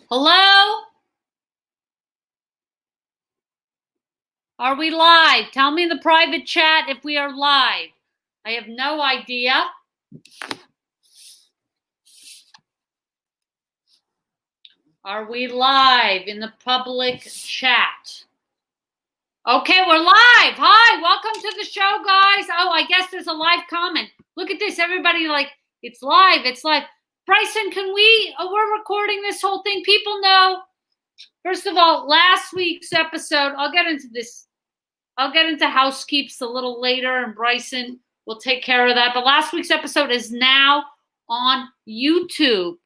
Hello? Are we live? Tell me in the private chat if we are live. I have no idea. Are we live in the public chat? Okay, we're live. Hi, welcome to the show, guys. Oh, I guess there's a live comment. Look at this. Everybody like, it's live. It's live. Bryson, we're recording this whole thing. People know. First of all, last week's episode, I'll get into this. I'll get into housekeeps a little later, and Bryson will take care of that. But last week's episode is now on YouTube.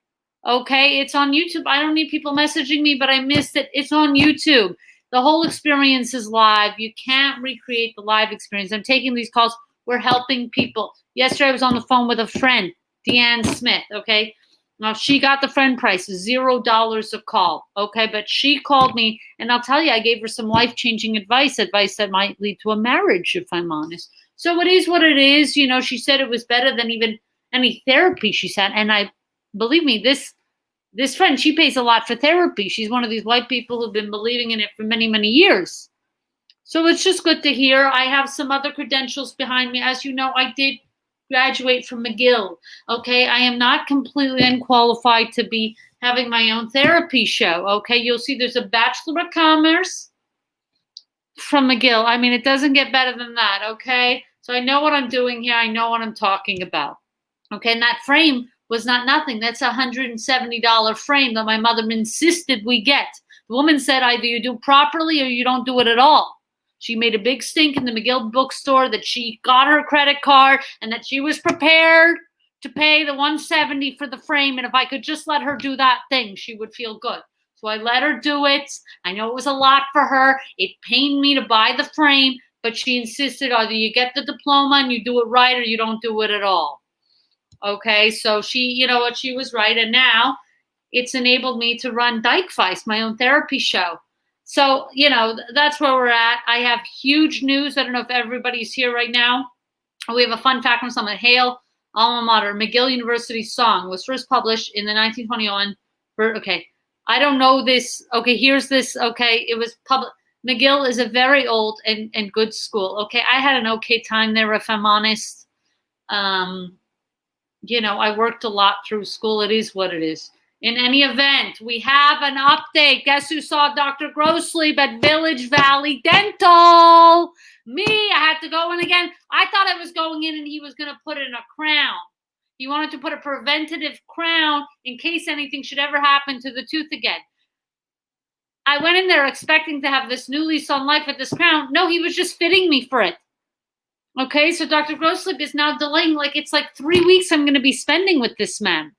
Okay, it's on YouTube. I don't need people messaging me, but I missed it. It's on YouTube. The whole experience is live. You can't recreate the live experience. I'm taking these calls. We're helping people. Yesterday, I was on the phone with a friend, Deanne Smith, okay? Now, she got the friend price, $0 a call, okay? But she called me, and I'll tell you, I gave her some life-changing advice that might lead to a marriage, if I'm honest. So it is what it is. You know, she said it was better than even any therapy, she said. And believe me, this friend, she pays a lot for therapy. She's one of these white people who've been believing in it for many, many years. So it's just good to hear. I have some other credentials behind me. As you know, I did graduate from McGill. Okay, I am not completely unqualified to be having my own therapy show. Okay, you'll see there's a Bachelor of Commerce from McGill. I mean, it doesn't get better than that. Okay, so I know what I'm doing here. I know what I'm talking about. Okay, and that frame was not nothing. That's a $170 frame that my mother insisted we get. The woman said either you do properly or you don't do it at all. She made a big stink in the McGill bookstore that she got her credit card and that she was prepared to pay the $170 for the frame. And if I could just let her do that thing, she would feel good. So I let her do it. I know it was a lot for her. It pained me to buy the frame, but she insisted either you get the diploma and you do it right or you don't do it at all. Okay, so she, you know what, she was right. And now it's enabled me to run Dykevice, my own therapy show. So, you know, that's where we're at. I have huge news. I don't know if everybody's here right now. We have a fun fact from someone. Hale, alma mater, McGill University song was first published in the 1921. Okay, I don't know this. Okay, here's this. Okay, it was public. McGill is a very old and good school. Okay, I had an okay time there, if I'm honest. You know, I worked a lot through school. It is what it is. In any event, we have an update. Guess who saw Dr. Grossley at Village Valley Dental? Me. I had to go in again. I thought I was going in and he was going to put in a crown. He wanted to put a preventative crown in case anything should ever happen to the tooth again. I went in there expecting to have this new lease on life with this crown. No, he was just fitting me for it. Okay, so Dr. Grosslip is now delaying, it's like 3 weeks I'm going to be spending with this man.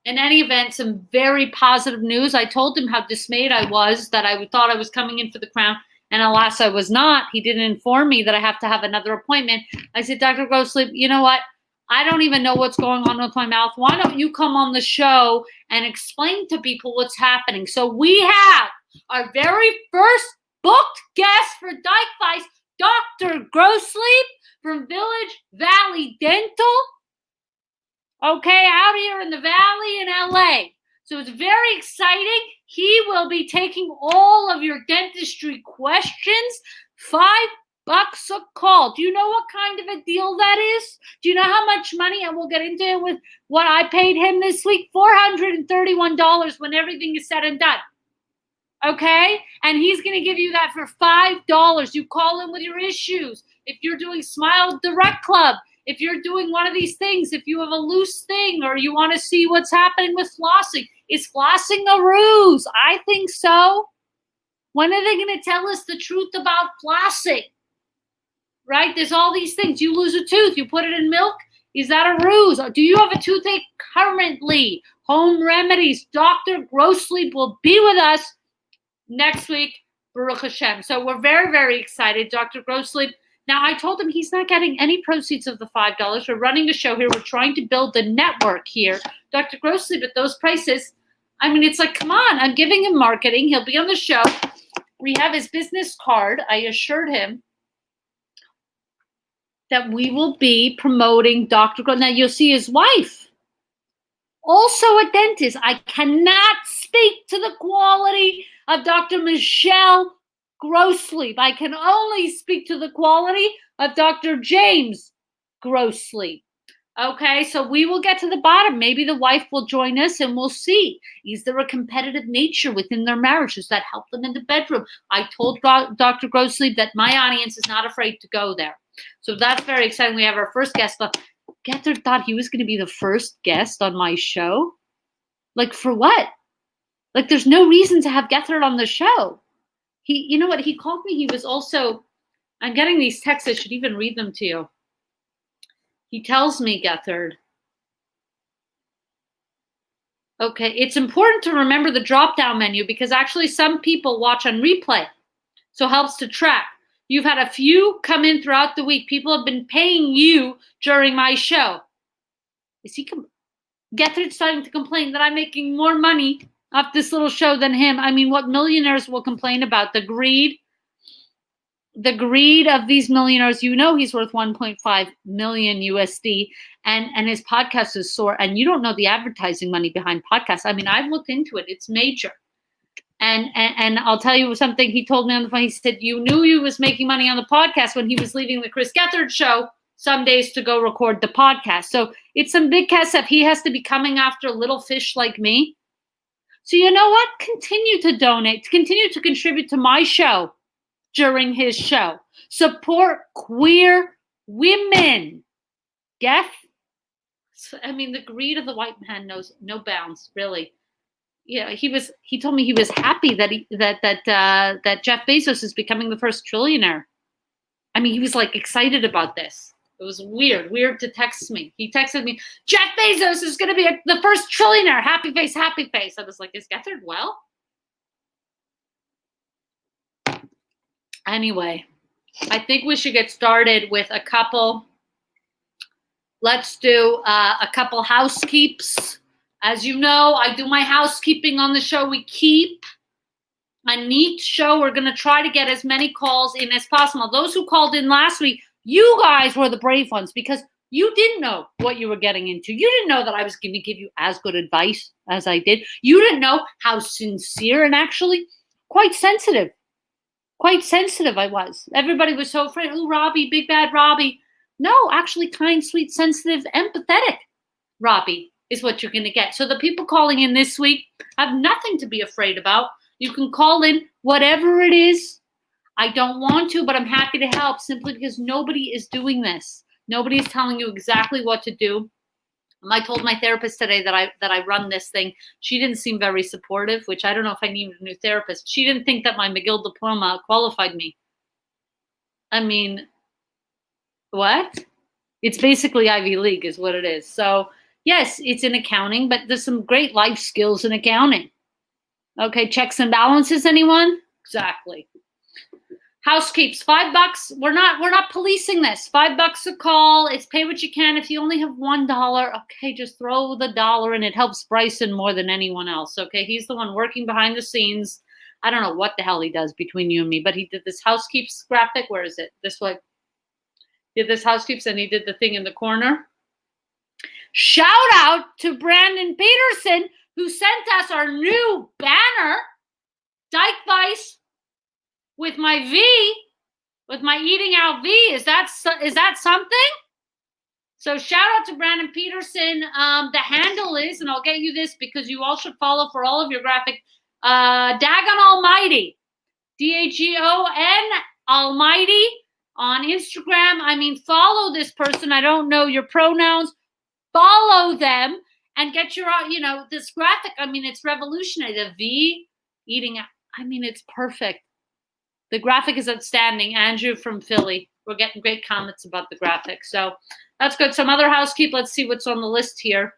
In any event, some very positive news. I told him how dismayed I was, that I thought I was coming in for the crown, and alas, I was not. He didn't inform me that I have to have another appointment. I said, Dr. Grosslip, you know what? I don't even know what's going on with my mouth. Why don't you come on the show and explain to people what's happening? So we have our very first booked guest for Dykevice, Dr. Grossley from Village Valley Dental. Okay, out here in the Valley in LA. So it's very exciting. He will be taking all of your dentistry questions. $5 a call. Do you know what kind of a deal that is? Do you know how much money? And we'll get into it with what I paid him this week. $431 when everything is said and done. Okay? And he's going to give you that for $5. You call him with your issues. If you're doing Smile Direct Club, if you're doing one of these things, if you have a loose thing or you want to see what's happening with flossing, is flossing a ruse? I think so. When are they going to tell us the truth about flossing? Right? There's all these things. You lose a tooth, you put it in milk. Is that a ruse? Or do you have a toothache currently? Home remedies. Dr. Grossley will be with us next week, Baruch Hashem. So we're very, very excited. Dr. Grossley. Now, I told him he's not getting any proceeds of the $5. We're running the show here. We're trying to build the network here. Dr. Grossley, at those prices, I mean, it's like, come on. I'm giving him marketing. He'll be on the show. We have his business card. I assured him that we will be promoting Dr. Grossley. Now, you'll see his wife, also a dentist. I cannot speak to the quality of Dr. Michelle Grossley. I can only speak to the quality of Dr. James Grossley. Okay, so we will get to the bottom. Maybe the wife will join us and we'll see. Is there a competitive nature within their marriage? Does that help them in the bedroom? I told Dr. Grossley that my audience is not afraid to go there. So that's very exciting. We have our first guest. Gethard thought he was going to be the first guest on my show. Like, for what? Like, there's no reason to have Gethard on the show. You know what? He called me. He was also, I'm getting these texts. I should even read them to you. He tells me, Gethard, okay, it's important to remember the drop-down menu because actually some people watch on replay, so it helps to track. You've had a few come in throughout the week. People have been paying you during my show. Is he Gethard's starting to complain that I'm making more money off this little show than him. I mean, what millionaires will complain about? The greed of these millionaires. You know he's worth 1.5 million USD, and his podcast is soar. And you don't know the advertising money behind podcasts. I mean, I've looked into it. It's major. And I'll tell you something. He told me on the phone. He said you knew he was making money on the podcast when he was leaving the Chris Gethard show some days to go record the podcast. So it's some big stuff. He has to be coming after little fish like me. So you know what? Continue to donate. Continue to contribute to my show during his show. Support queer women. Geth? I mean, the greed of the white man knows no bounds, really. Yeah, he told me he was happy that that Jeff Bezos is becoming the first trillionaire. I mean, he was like excited about this. It was weird to text me. He texted me, Jeff Bezos is going to be the first trillionaire. Happy face, happy face. I was like, is Gethard well? Anyway, I think we should get started with a couple. Let's do a couple housekeeps. As you know, I do my housekeeping on the show. We keep a neat show. We're going to try to get as many calls in as possible. Those who called in last week, you guys were the brave ones because you didn't know what you were getting into. You didn't know that I was going to give you as good advice as I did. You didn't know how sincere and actually quite sensitive I was. Everybody was so afraid. Oh, Robby, big bad Robby. No, actually kind, sweet, sensitive, empathetic Robby is what you're going to get. So the people calling in this week have nothing to be afraid about. You can call in whatever it is. I don't want to, but I'm happy to help simply because nobody is doing this. Nobody is telling you exactly what to do. I told my therapist today that I run this thing. She didn't seem very supportive, which I don't know if I need a new therapist. She didn't think that my McGill diploma qualified me. I mean, what? It's basically Ivy League is what it is. So yes, it's in accounting, but there's some great life skills in accounting. Okay, checks and balances, anyone? Exactly. Housekeeps, $5. We're not policing this. $5 a call. It's pay what you can. If you only have $1, okay, just throw the dollar in. It helps Bryson more than anyone else. Okay, he's the one working behind the scenes. I don't know what the hell he does between you and me, but he did this housekeeps graphic. Where is it? This way. Did this housekeeps and he did the thing in the corner. Shout out to Brandon Peterson who sent us our new banner, Dykevice. With my V, with my eating out V, is that something? So shout out to Brandon Peterson. The handle is, and I'll get you this because you all should follow for all of your graphic, Dagon Almighty, DAGON Almighty on Instagram. I mean, follow this person. I don't know your pronouns. Follow them and get your, this graphic. I mean, it's revolutionary. The V eating out. I mean, it's perfect. The graphic is outstanding. Andrew from Philly. We're getting great comments about the graphic. So that's good. Some other housekeep. Let's see what's on the list here.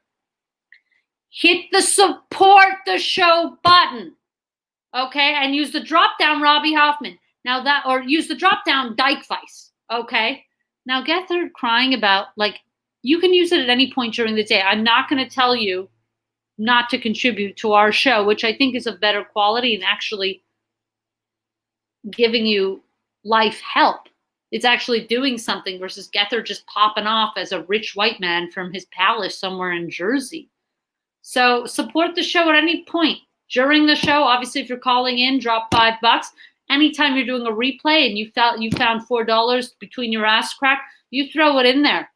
Hit the support the show button. Okay. And use the drop down Robby Hoffman. Now or use the drop down Dykevice. Okay. Now Gethard crying about, you can use it at any point during the day. I'm not going to tell you not to contribute to our show, which I think is of better quality and actually giving you life help. It's actually doing something versus Gethard just popping off as a rich white man from his palace somewhere in Jersey. So support the show at any point. during the show. Obviously, if you're calling in, drop $5. Anytime you're doing a replay and you found $4 between your ass crack, you throw it in there.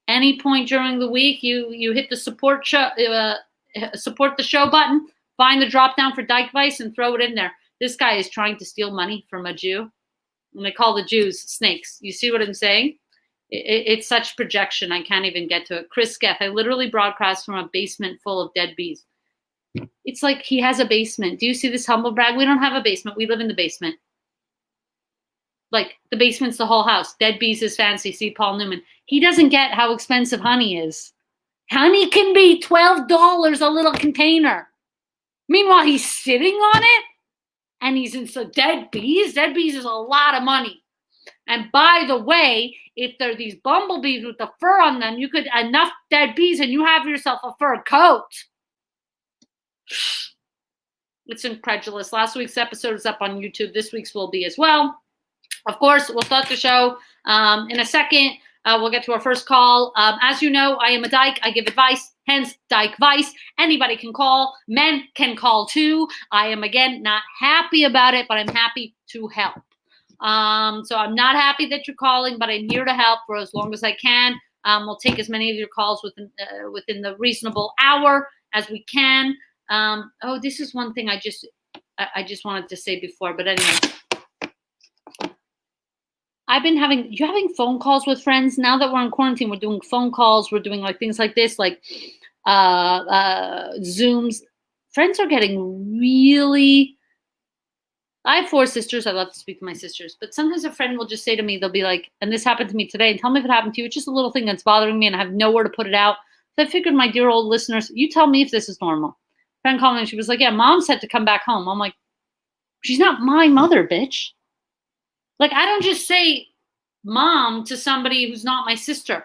Any point during the week, you hit the support the show button, find the drop down for Dykevice, and throw it in there. This guy is trying to steal money from a Jew, and they call the Jews snakes. You see what I'm saying? It's such projection. I can't even get to it. Chris Geth, I literally broadcast from a basement full of dead bees. It's like he has a basement. Do you see this humble brag? We don't have a basement. We live in the basement. Like, the basement's the whole house. Dead bees is fancy. See Paul Newman. He doesn't get how expensive honey is. Honey can be $12 a little container. Meanwhile, he's sitting on it, and he's in so dead bees. Dead bees is a lot of money. And by the way, if they're these bumblebees with the fur on them, you could enough dead bees and you have yourself a fur coat. It's incredulous. Last week's episode is up on YouTube. This week's will be as well. Of course, we'll start the show in a second. We'll get to our first call. As you know, I am a dyke. I give advice, hence Dykevice. Anybody can call. Men can call too. I am, again, not happy about it, but I'm happy to help. So I'm not happy that you're calling, but I'm here to help for as long as I can. We'll take as many of your calls within the reasonable hour as we can. This is one thing I just wanted to say before, but anyway. You're having phone calls with friends now that we're in quarantine. We're doing phone calls. We're doing like things like this, like Zooms. Friends are getting really. I have 4 sisters. I love to speak to my sisters, but sometimes a friend will just say to me, they'll be like, and this happened to me today, and tell me if it happened to you. It's just a little thing that's bothering me, and I have nowhere to put it out. So I figured, my dear old listeners, you tell me if this is normal. Friend called me and she was like, yeah, mom said to come back home. I'm like, she's not my mother, bitch. Like, I don't just say mom to somebody who's not my sister.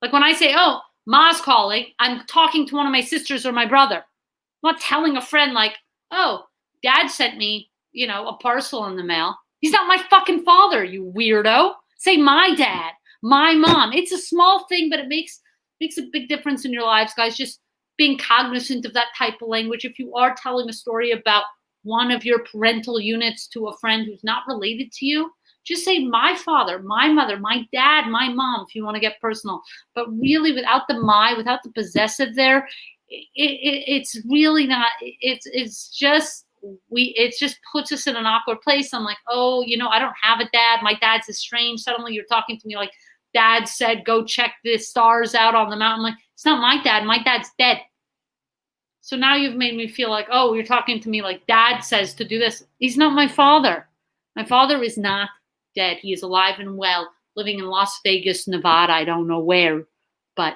Like, when I say, oh, ma's calling, I'm talking to one of my sisters or my brother. I'm not telling a friend like, oh, dad sent me, a parcel in the mail. He's not my fucking father, you weirdo. Say my dad, my mom. It's a small thing, but it makes a big difference in your lives, guys. Just being cognizant of that type of language. If you are telling a story about one of your parental units to a friend who's not related to you, just say my father, my mother, my dad, my mom, if you want to get personal. But really, without the possessive there, it's really not. It just puts us in an awkward place. I'm like, oh, I don't have a dad. My dad's estranged. Suddenly, you're talking to me like, dad said, go check the stars out on the mountain. I'm like, it's not my dad. My dad's dead. So now you've made me feel like, oh, you're talking to me like dad says to do this. He's not my father. My father is not dead. He is alive and well, living in Las Vegas, Nevada. I don't know where, but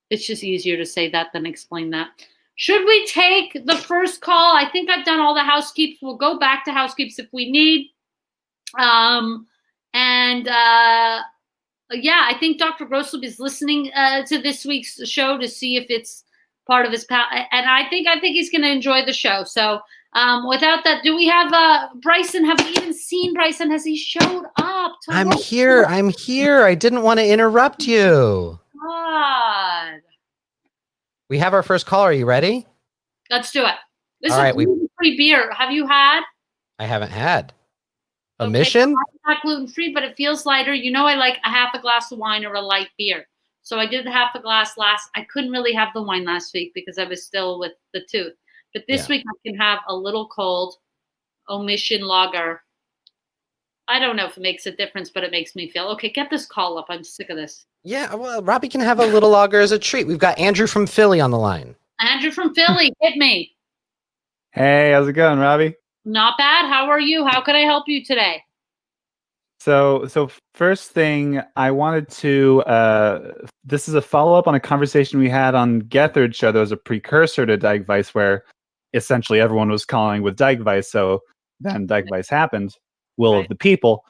it's just easier to say that than explain that. Should we take the first call? I think I've done all the housekeeps. We'll go back to housekeeps if we need. I think Dr. Grosslip is listening to this week's show to see if it's part of his and I think he's going to enjoy the show. So without that, do we have Bryson? Have we even seen Bryson? Has he showed up? I'm here. I didn't want to interrupt you. God. We have our first caller. Are you ready? Let's do it. This All is right, gluten-free beer. Have you had? I haven't had. Okay, Mission? it's not gluten-free, but it feels lighter. I like a half a glass of wine or a light beer. So I did half a glass I couldn't really have the wine last week because I was still with the tooth. But this week I can have a little cold Omission lager. I don't know if it makes a difference, but it makes me feel, okay, get this call up. I'm sick of this. Yeah, well, Robby can have a little lager as a treat. We've got Andrew from Philly on the line. Andrew from Philly, hit me. Hey, how's it going, Robby? Not bad. How are you? How can I help you today? So first thing, I wanted to, this is a follow-up on a conversation we had on Gethard show. There was a precursor to Dykevice where essentially everyone was calling with Dykevice. So then Dykevice happened, will of the people.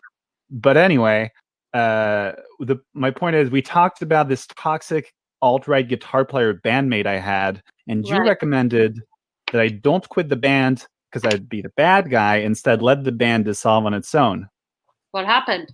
But anyway, my point is we talked about this toxic alt-right guitar player bandmate I had, and you recommended that I don't quit the band because I'd be the bad guy, instead let the band dissolve on its own. What happened?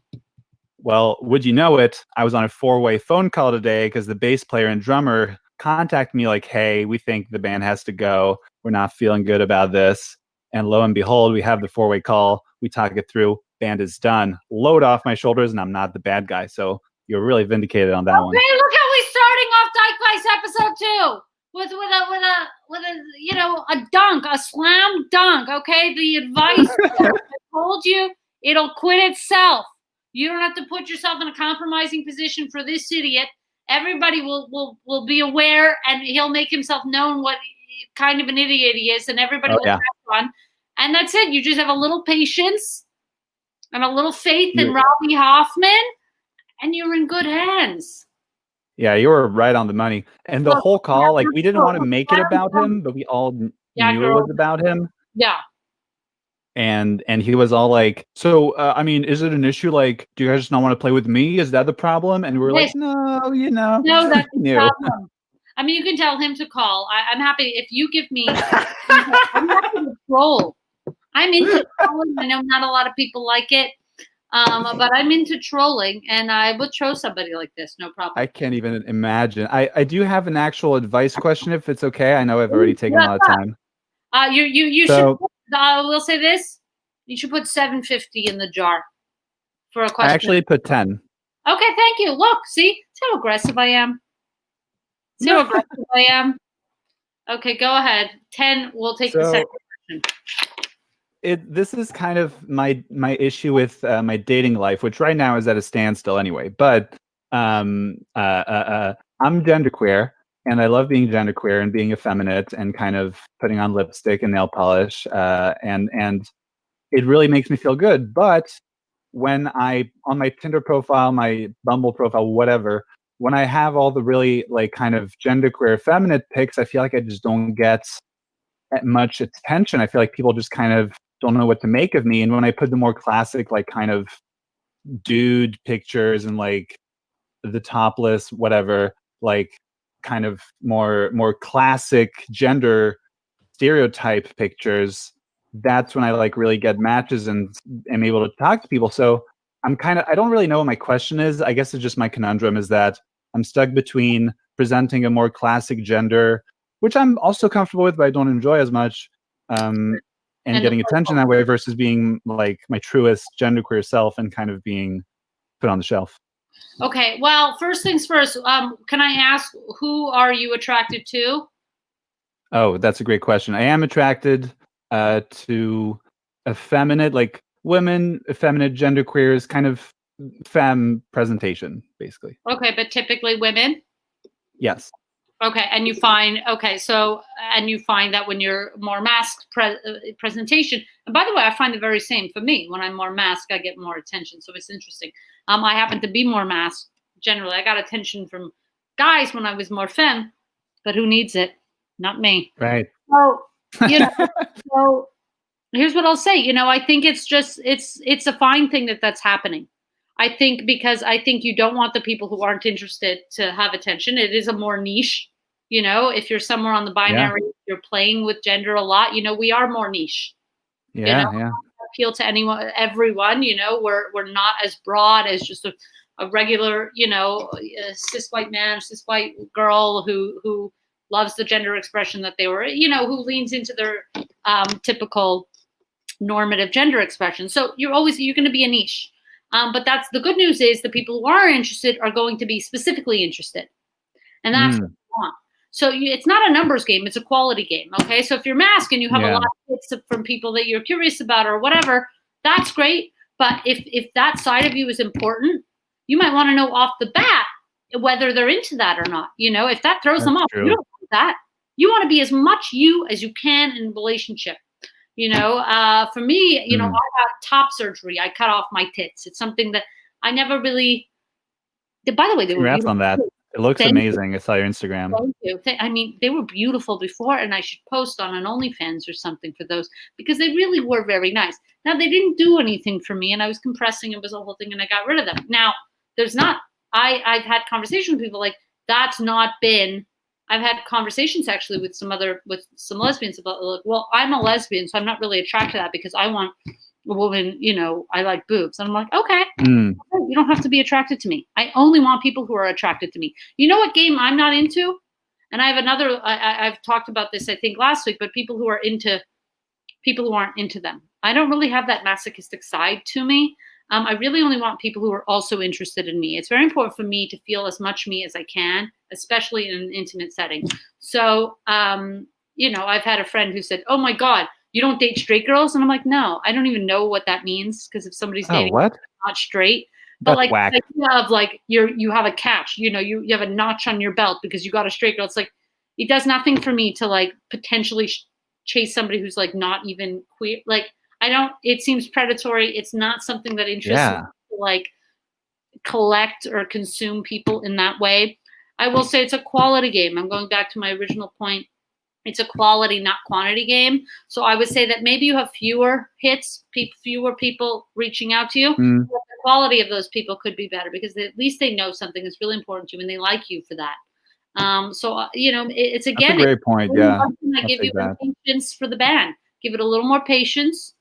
Well, would you know it, I was on a 4-way phone call today because the bass player and drummer contacted me like, hey, we think the band has to go. we're not feeling good about this. And lo and behold, we have the 4-way call. We talk it through. Band is done. Load off my shoulders, and I'm not the bad guy. So you're really vindicated on that one. Okay, look how we're starting off Dykevice episode 2 with a dunk, a slam dunk. Okay, the advice I told you, it'll quit itself. You don't have to put yourself in a compromising position for this idiot. Everybody will be aware, and he'll make himself known what kind of an idiot he is, and everybody will pass on. And that's it. You just have a little patience and a little faith in Robby Hoffman, and you're in good hands. Yeah, you were right on the money. And the whole call, like, we didn't want to make it about him, but we all knew it was about him. Yeah. And he was all like, so, I mean, is it an issue? Like, do you guys just not want to play with me? Is that the problem? And we were like, no, you know. No, that's the problem. I mean, you can tell him to call. I'm happy if you give me. I'm happy to troll. I'm into trolling. I know not a lot of people like it, but I'm into trolling, and I would troll somebody like this, no problem. I can't even imagine. I do have an actual advice question, if it's okay. I know I've already taken a lot of time. You should. We'll say this. You should put $7.50 in the jar for a question. I actually put 10. Okay, thank you. Look, see how aggressive I am. See how aggressive I am. Okay, go ahead. 10. We'll take the second question. This is kind of my issue with my dating life, which right now is at a standstill anyway. But I'm genderqueer, and I love being genderqueer and being effeminate and kind of putting on lipstick and nail polish, and it really makes me feel good. But when on my Tinder profile, my Bumble profile, whatever, when I have all the really like kind of genderqueer effeminate pics, I feel like I just don't get much attention. I feel like people just kind of don't know what to make of me. And when I put the more classic, like kind of dude pictures and like the topless, whatever, like kind of more classic gender stereotype pictures, that's when I like really get matches and am able to talk to people. So I don't really know what my question is. I guess it's just my conundrum is that I'm stuck between presenting a more classic gender, which I'm also comfortable with, but I don't enjoy as much, and getting attention that way versus being like my truest genderqueer self and kind of being put on the shelf. Okay, well, first things first, can I ask, who are you attracted to? Oh, that's a great question. I am attracted to effeminate, like women, effeminate, genderqueers, kind of femme presentation, basically. Okay, but typically women? Yes. Okay, and you find that when you're more masked presentation, and by the way, I find the very same for me. When I'm more masked, I get more attention, so it's interesting. I happen to be more masked generally. I got attention from guys when I was more femme, but who needs it? Not me. Right. So, so here's what I'll say. I think it's a fine thing that's happening. I think you don't want the people who aren't interested to have attention. It is a more niche. If you're somewhere on the binary, you're playing with gender a lot. We are more niche. Yeah. Appeal to everyone. We're not as broad as just a regular, a cis white man, cis white girl who loves the gender expression that they were, who leans into their typical normative gender expression. So you're going to be a niche. But that's the good news is the people who are interested are going to be specifically interested. And that's what you want. So it's not a numbers game. It's a quality game. Okay. So if you're masked and you have a lot of hits from people that you're curious about or whatever, that's great. But if that side of you is important, you might want to know off the bat whether they're into that or not. If that throws them off, you don't want that. You want to be as much you as you can in a relationship. For me, I got top surgery. I cut off my tits. It's something that I never really. By the way, they were beautiful. On that. It looks amazing. I saw your Instagram. Thank you. I mean, they were beautiful before, and I should post on an OnlyFans or something for those because they really were very nice. Now, they didn't do anything for me, and I was compressing. It was a whole thing, and I got rid of them. Now, there's not. I've had conversations with people like that's not been. I've had conversations actually with some lesbians about like, well, I'm a lesbian, so I'm not really attracted to that because I want a woman, I like boobs. And I'm like, okay, you don't have to be attracted to me. I only want people who are attracted to me. You know what game I'm not into? And I have another. I've talked about this, I think, last week. But people who are into people who aren't into them. I don't really have that masochistic side to me. I really only want people who are also interested in me. It's very important for me to feel as much me as I can, especially in an intimate setting. So, I've had a friend who said, "Oh my God, you don't date straight girls?" And I'm like, "No, I don't even know what that means, because if somebody's dating what? not straight." But That's whack. the idea of like you have a catch, you have a notch on your belt because you got a straight girl. It's like it does nothing for me to like potentially chase somebody who's like not even queer. Like it seems predatory. It's not something that interests me to like collect or consume people in that way. I will say it's a quality game. I'm going back to my original point. It's a quality, not quantity game. So I would say that maybe you have fewer hits, fewer people reaching out to you. Mm. But the quality of those people could be better because at least they know something that's really important to you and they like you for that. It's again, That's a great point. Yeah, I give you patience for the band. Give it a little more patience,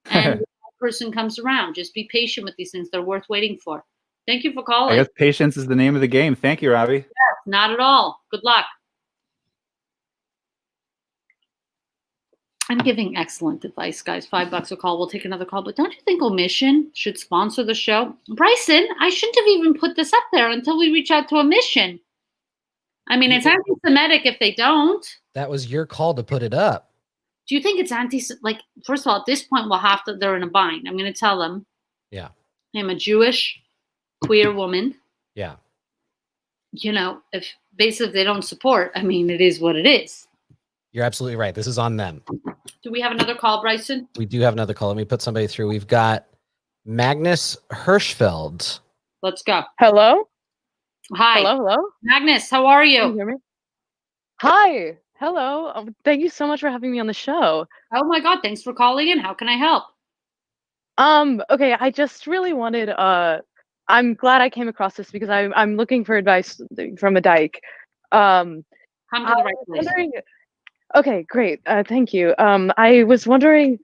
and the person comes around. Just be patient with these things; they're worth waiting for. Thank you for calling. I guess patience is the name of the game. Thank you, Robby. Yes, not at all. Good luck. I'm giving excellent advice, guys. $5 a call. We'll take another call. But don't you think Omission should sponsor the show? Bryson, I shouldn't have even put this up there until we reach out to Omission. I mean, it's anti-Semitic if they don't. That was your call to put it up. Do you think it's like, first of all, at this point, they're in a bind. I'm going to tell them. Yeah. I'm a Jewish queer woman. Yeah. If basically they don't support, I mean, it is what it is. You're absolutely right. This is on them. Do we have another call, Bryson? We do have another call. Let me put somebody through. We've got Magnus Hirschfeld. Let's go. Hello? Hi. Hello? Magnus, how are you? Can you hear me? Hi. Hello. Thank you so much for having me on the show. Oh my God, thanks for calling in. How can I help? Okay, I just really wanted I'm glad I came across this because I'm looking for advice from a dyke. Come to the right place. Okay, great. Thank you. I was wondering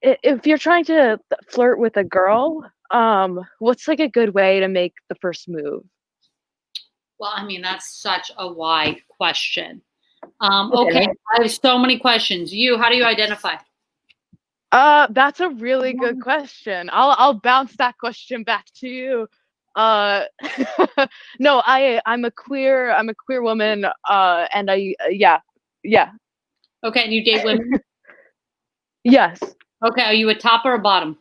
if you're trying to flirt with a girl, what's like a good way to make the first move? Well, I mean, that's such a wide question. Okay, I have so many questions. How do you identify? That's a really good question. I'll bounce that question back to you. No, I'm a queer woman, and yeah. Okay, and you date women? Yes. Okay, are you a top or a bottom?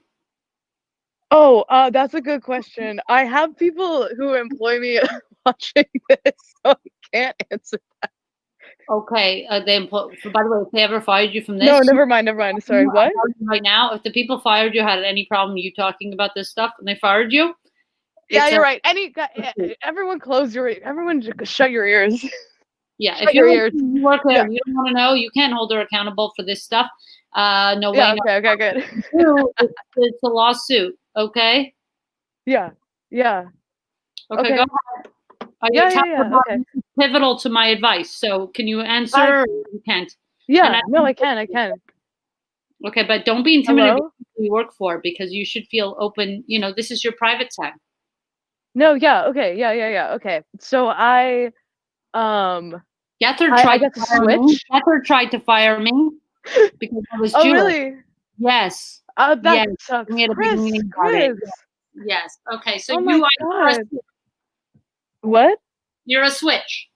Oh, that's a good question. I have people who employ me watching this, so I can't answer that. Okay, by the way, if they ever fired you from this? No, never mind. Sorry, what? Right now, if the people fired you had any problem you talking about this stuff and they fired you? Yeah, you're right. Everyone everyone shut your ears. Yeah, if you work there, you don't want to know, you can't hold her accountable for this stuff. No way. Yeah, okay, good. It's a lawsuit, okay? Yeah. Okay, go ahead. Okay. Pivotal to my advice. So can you answer or you can't? Yeah, no, I can. Okay, but don't be intimidated who you work for because you should feel open. This is your private time. No, yeah, okay, yeah. Okay, so Gethard tried to fire me because I was Jewish. Oh, really? Yes. That sucks. We had a big meeting about it. Yes. Okay, so you're a switch. What? You're a switch.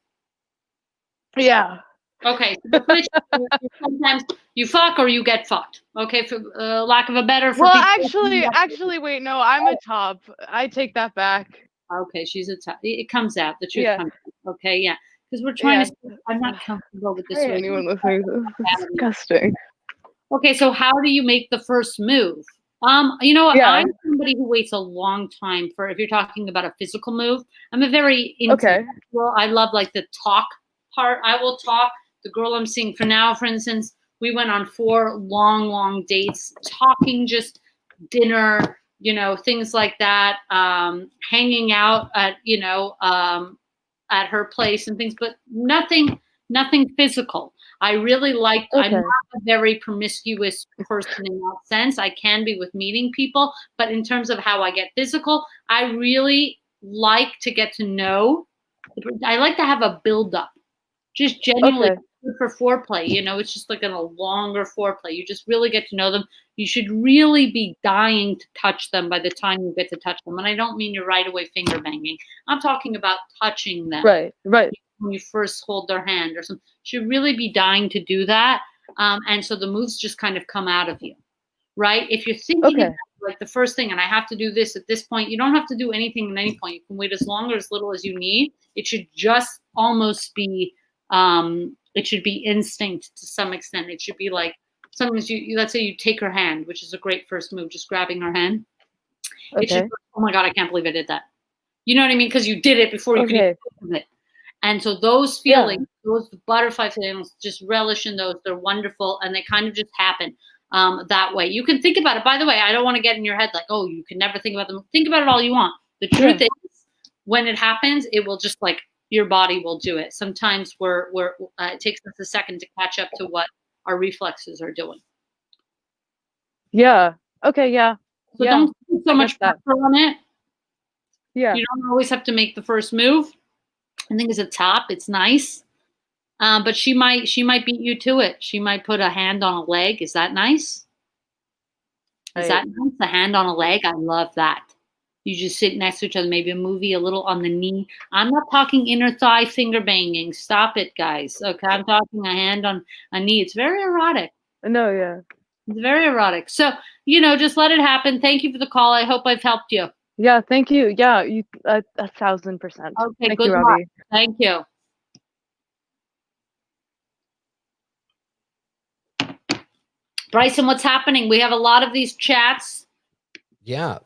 Yeah. Okay, so the switch, sometimes you fuck or you get fucked. Okay, for lack of a better. Actually, wait, no, I'm a top. I take that back. Okay, she's a top. It comes out. The truth comes out. Okay, yeah, because we're trying to. I'm not comfortable with this. Anyone listening? This is disgusting. Okay, so how do you make the first move? I'm somebody who waits a long time for. If you're talking about a physical move, I'm a very intellectual. I love like the talk part. I will talk. The girl I'm seeing for now, for instance, we went on 4 long dates, talking, just dinner, things like that, hanging out at, at her place and things, but nothing physical. I really like, I'm not a very promiscuous person in that sense. I can be with meeting people, but in terms of how I get physical, I really like to get to know I like to have a build up. Just genuinely Okay. good for foreplay. You know, it's just like a longer foreplay. You just really get to know them. You should really be dying to touch them by the time you get to touch them. And I don't mean you're right away finger banging. I'm talking about touching them Right. Right. when you first hold their hand or something. You should really be dying to do that. And so the moves just kind of come out of you, right? If you're thinking Okay. about, like the first thing, and I have to do this at this point, you don't have to do anything at any point. You can wait as long or as little as you need. It should just almost be it should be instinct to some extent. It should be like sometimes you let's say you take her hand, which is a great first move, just grabbing her hand. It should Okay. be, oh my God, I can't believe I did that. You know what I mean? Because you did it before you could even Okay. think of it. And so those Yeah. feelings, those butterfly feelings, just relish in those. They're wonderful, and they kind of just happen that way. You can think about it. By the way, I don't want to get in your head like, oh, you can never think about them. Think about it all you want. The truth is, when it happens, it will just like your body will do it. Sometimes it takes us a second to catch up to what our reflexes are doing. Yeah. Okay. Yeah. So Yeah. don't put so I much get that. pressure on it. Yeah. You don't always have to make the first move. I think it's a top. It's nice. But she might beat you to it. She might put a hand on a leg. Is that nice? Is that nice? A hand on a leg? I love that. You just sit next to each other, maybe a movie, a little on the knee. I'm not talking inner thigh finger banging. Stop it, guys. Okay, I'm talking a hand on a knee. It's very erotic. No. Yeah. It's very erotic. So, just let it happen. Thank you for the call. I hope I've helped you. Yeah. Thank you. Yeah. You 1,000%. Okay, Thank good you, luck. Robby. Thank you. Bryson, what's happening? We have a lot of these chats. Yeah.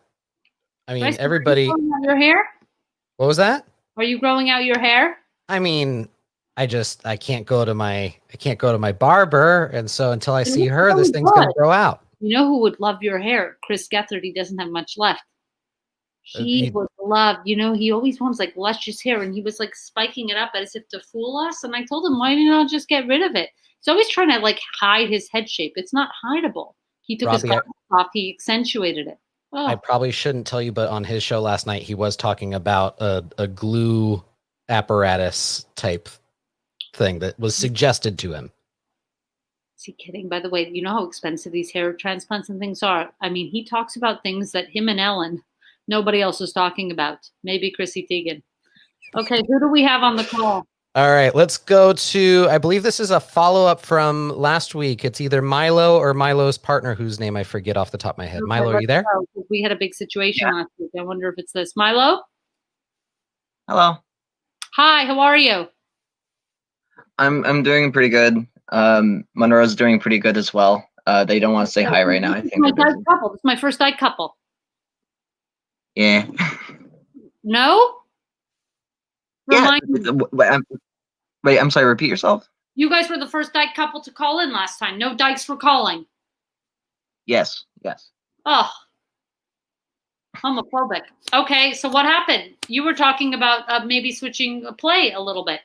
I mean, Bryson, everybody. are you growing out your hair? What was that? Are you growing out your hair? I mean, I can't go to my barber, and so until I see her, this thing's gonna grow out. You know who would love your hair? Chris Gethard. He doesn't have much left. He would love, he always wants like luscious hair, and he was like spiking it up as if to fool us. And I told him, why don't you just get rid of it? He's always trying to like hide his head shape. It's not hideable. He took his glasses off. He accentuated it. Oh. I probably shouldn't tell you, but on his show last night, he was talking about a glue apparatus type thing that was suggested to him. Is he kidding? By the way, you know how expensive these hair transplants and things are? I mean, he talks about things that him and Ellen, nobody else is talking about. Maybe Chrissy Teigen. Okay, who do we have on the call? All right, let's go to, I believe this is a follow-up from last week. It's either Milo or Milo's partner, whose name I forget off the top of my head. Okay, Milo, are you there? We had a big situation last week. I wonder if it's this. Milo? Hello. Hi, how are you? I'm doing pretty good. Monroe's doing pretty good as well. They don't want to say hi right now. I think my dyke couple. This is my first dyke couple. Yeah. No? Yeah. Wait, I'm sorry. Repeat yourself. You guys were the first dyke couple to call in last time. No dykes for calling. Yes. Oh, homophobic. Okay, so what happened? You were talking about maybe switching a play a little bit.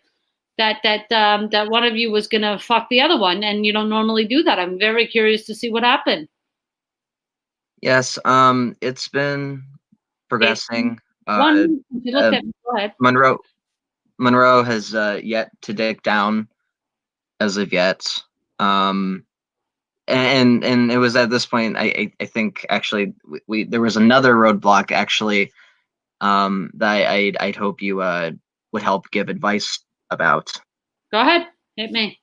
That one of you was gonna fuck the other one, and you don't normally do that. I'm very curious to see what happened. Yes. It's been progressing. You looked at me. Go ahead. Monroe has yet to dig down as of yet. And it was at this point I think actually there was another roadblock actually that I'd hope you would help give advice about. Go ahead, hit me.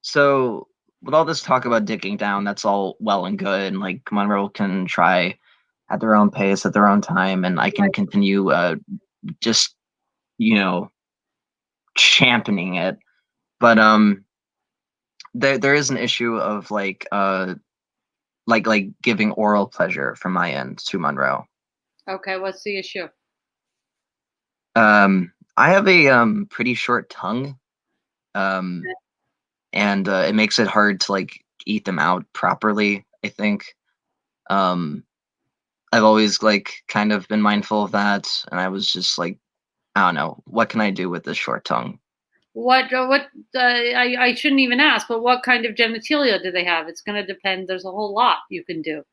So with all this talk about digging down, that's all well and good, and like Monroe can try at their own pace at their own time, and I can continue just championing it. But there is an issue of like giving oral pleasure from my end to Monroe. Okay, what's the issue? I have a pretty short tongue, and it makes it hard to like eat them out properly, I think. I've always like kind of been mindful of that, and I was just like, I don't know, what can I do with this short tongue? I shouldn't even ask, but what kind of genitalia do they have? It's going to depend. There's a whole lot you can do.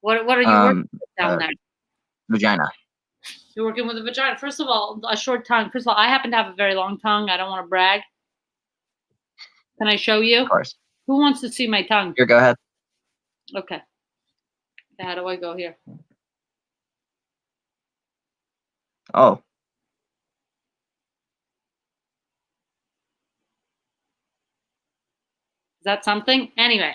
What are you working with down there? Vagina. You're working with a vagina. First of all, a short tongue. First of all, I happen to have a very long tongue. I don't want to brag. Can I show you? Of course. Who wants to see my tongue? Here, go ahead. Okay. How do I go here? Oh, Is that something? Anyway,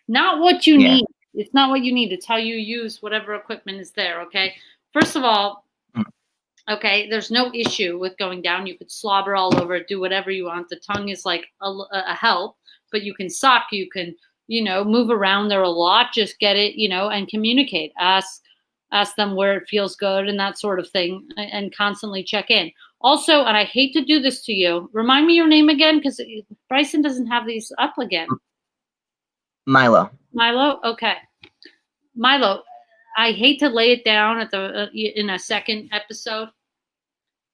not what you Yeah. need. It's not what you need. It's how you use whatever equipment is there, okay? First of all, okay, there's no issue with going down. You could slobber all over it, do whatever you want. The tongue is like a help, but you can suck, you can, move around there a lot. Just get it, and communicate. Ask them where it feels good and that sort of thing, and constantly check in. Also, and I hate to do this to you, remind me your name again, because Bryson doesn't have these up again. Milo. Milo? Okay. Milo, I hate to lay it down at the in a second episode,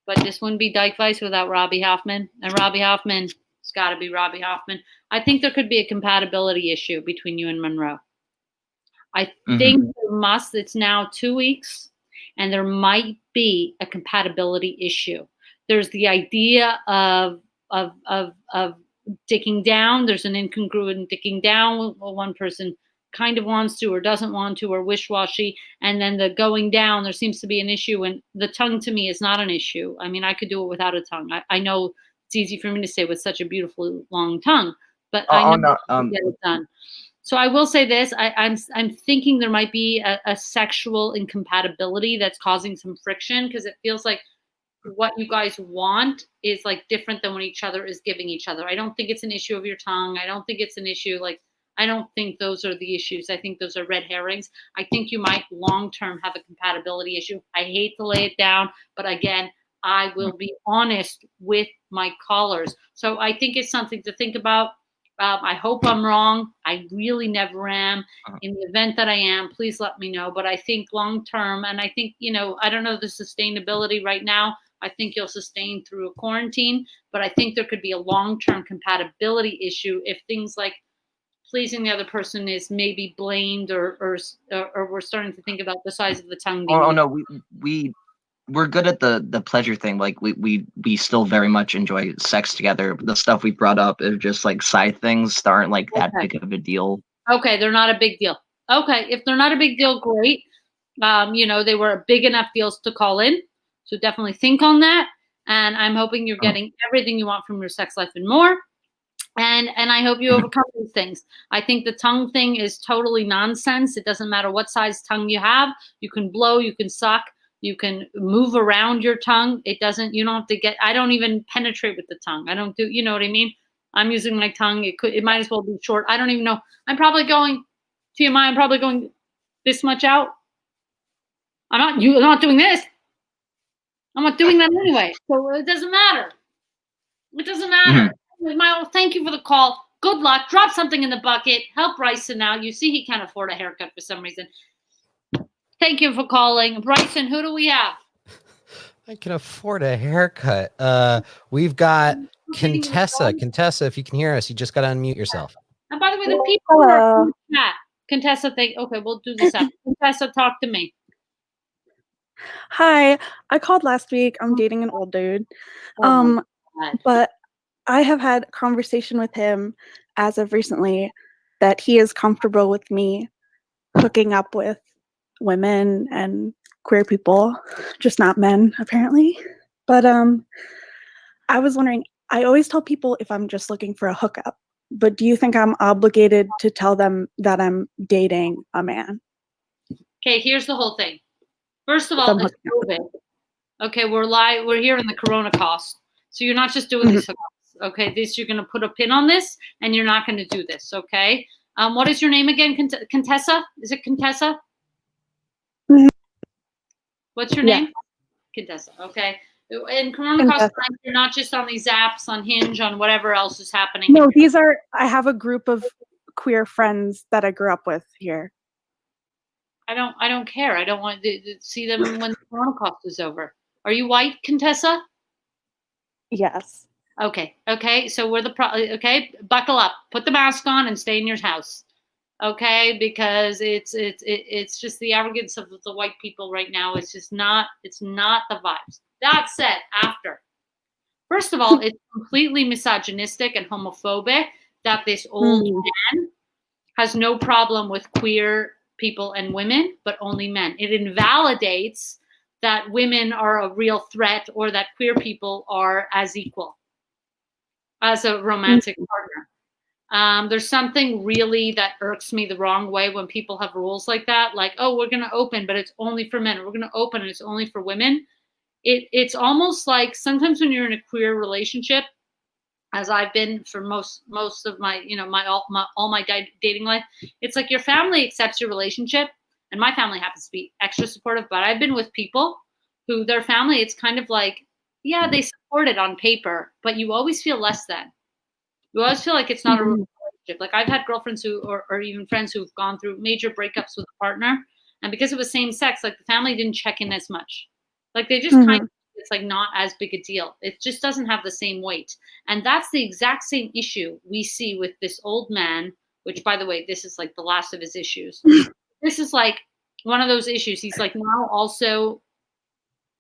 but this wouldn't be Dykevice without Robby Hoffman. And Robby Hoffman, it's got to be Robby Hoffman. I think there could be a compatibility issue between you and Monroe. I think there must. It's now 2 weeks, and there might be a compatibility issue. There's the idea of digging down. There's an incongruent digging down. One person kind of wants to or doesn't want to or wish-washy, and then the going down, there seems to be an issue, and the tongue to me is not an issue. I mean, I could do it without a tongue. I know it's easy for me to say with such a beautiful long tongue, but I know I can get it done. So I will say this, I'm thinking there might be a sexual incompatibility that's causing some friction, because it feels like what you guys want is like different than what each other is giving each other. I don't think it's an issue of your tongue. I don't think it's an issue I don't think those are the issues. I think those are red herrings. I think you might long-term have a compatibility issue. I hate to lay it down, but again, I will be honest with my callers. So I think it's something to think about. I hope I'm wrong. I really never am. In the event that I am, please let me know. But I think long-term, and I think, I don't know the sustainability right now. I think you'll sustain through a quarantine, but I think there could be a long-term compatibility issue if things like pleasing the other person is maybe blamed, or we're starting to think about the size of the tongue. Oh no, we're good at the pleasure thing. Like we still very much enjoy sex together. The stuff we brought up is just like side things that aren't like that big of a deal. Okay, they're not a big deal. Okay, if they're not a big deal, great. They were big enough deals to call in. So definitely think on that. And I'm hoping you're getting everything you want from your sex life and more. And I hope you overcome these things. I think the tongue thing is totally nonsense. It doesn't matter what size tongue you have. You can blow, you can suck, you can move around your tongue. You don't have to I don't even penetrate with the tongue. I don't do, you know what I mean? I'm using my tongue. It might as well be short. I don't even know. I'm probably going, TMI, I'm probably going this much out. You're not doing this. I'm not doing that anyway. So it doesn't matter. It doesn't matter. Milo, thank you for the call. Good luck. Drop something in the bucket. Help Bryson out. You see he can't afford a haircut for some reason. Thank you for calling. Bryson, who do we have? I can afford a haircut. We've got Contessa. Contessa, if you can hear us, you just got to unmute yourself. And by the way, the people who are in the chat, Contessa, okay, we'll do this after. Contessa, talk to me. Hi, I called last week. I'm dating an old dude. But I have had a conversation with him as of recently that he is comfortable with me hooking up with women and queer people, just not men, apparently. But I was wondering, I always tell people if I'm just looking for a hookup, but do you think I'm obligated to tell them that I'm dating a man? Okay, here's the whole thing. First of all, it's COVID. Okay, we're live. We're here in the Corona cost. So you're not just doing these hookups. Okay, you're going to put a pin on this, and you're not going to do this. Okay. What is your name again? Contessa? Is it Contessa? What's your name? Contessa. Okay. In Corona cost time, you're not just on these apps, on Hinge, on whatever else is happening. No, I have a group of queer friends that I grew up with here. I don't care. I don't want to see them when the Corona cost is over. Are you white, Contessa? Yes. Okay. So we're okay. Buckle up. Put the mask on and stay in your house. okay? Because it's just the arrogance of the white people right now. It's just not. It's not the vibes. That said, after. First of all, it's completely misogynistic and homophobic that this old man has no problem with queer people and women, but only men. It invalidates that women are a real threat or that queer people are as equal as a romantic partner. There's something really that irks me the wrong way when people have rules like that, like, oh, we're going to open, but it's only for men. We're going to open and it's only for women. It's almost like sometimes when you're in a queer relationship, as I've been for most of my, all my dating life, it's like your family accepts your relationship, and my family happens to be extra supportive. But I've been with people who their family, it's kind of like, yeah, they support it on paper, but you always feel less than. You always feel like it's not a real relationship. Like I've had girlfriends who, or even friends who've gone through major breakups with a partner, and because it was same sex, like the family didn't check in as much. Like they just kind of, it's like not as big a deal. It just doesn't have the same weight. And that's the exact same issue we see with this old man, which by the way, this is like the last of his issues. This is like one of those issues. He's like now also,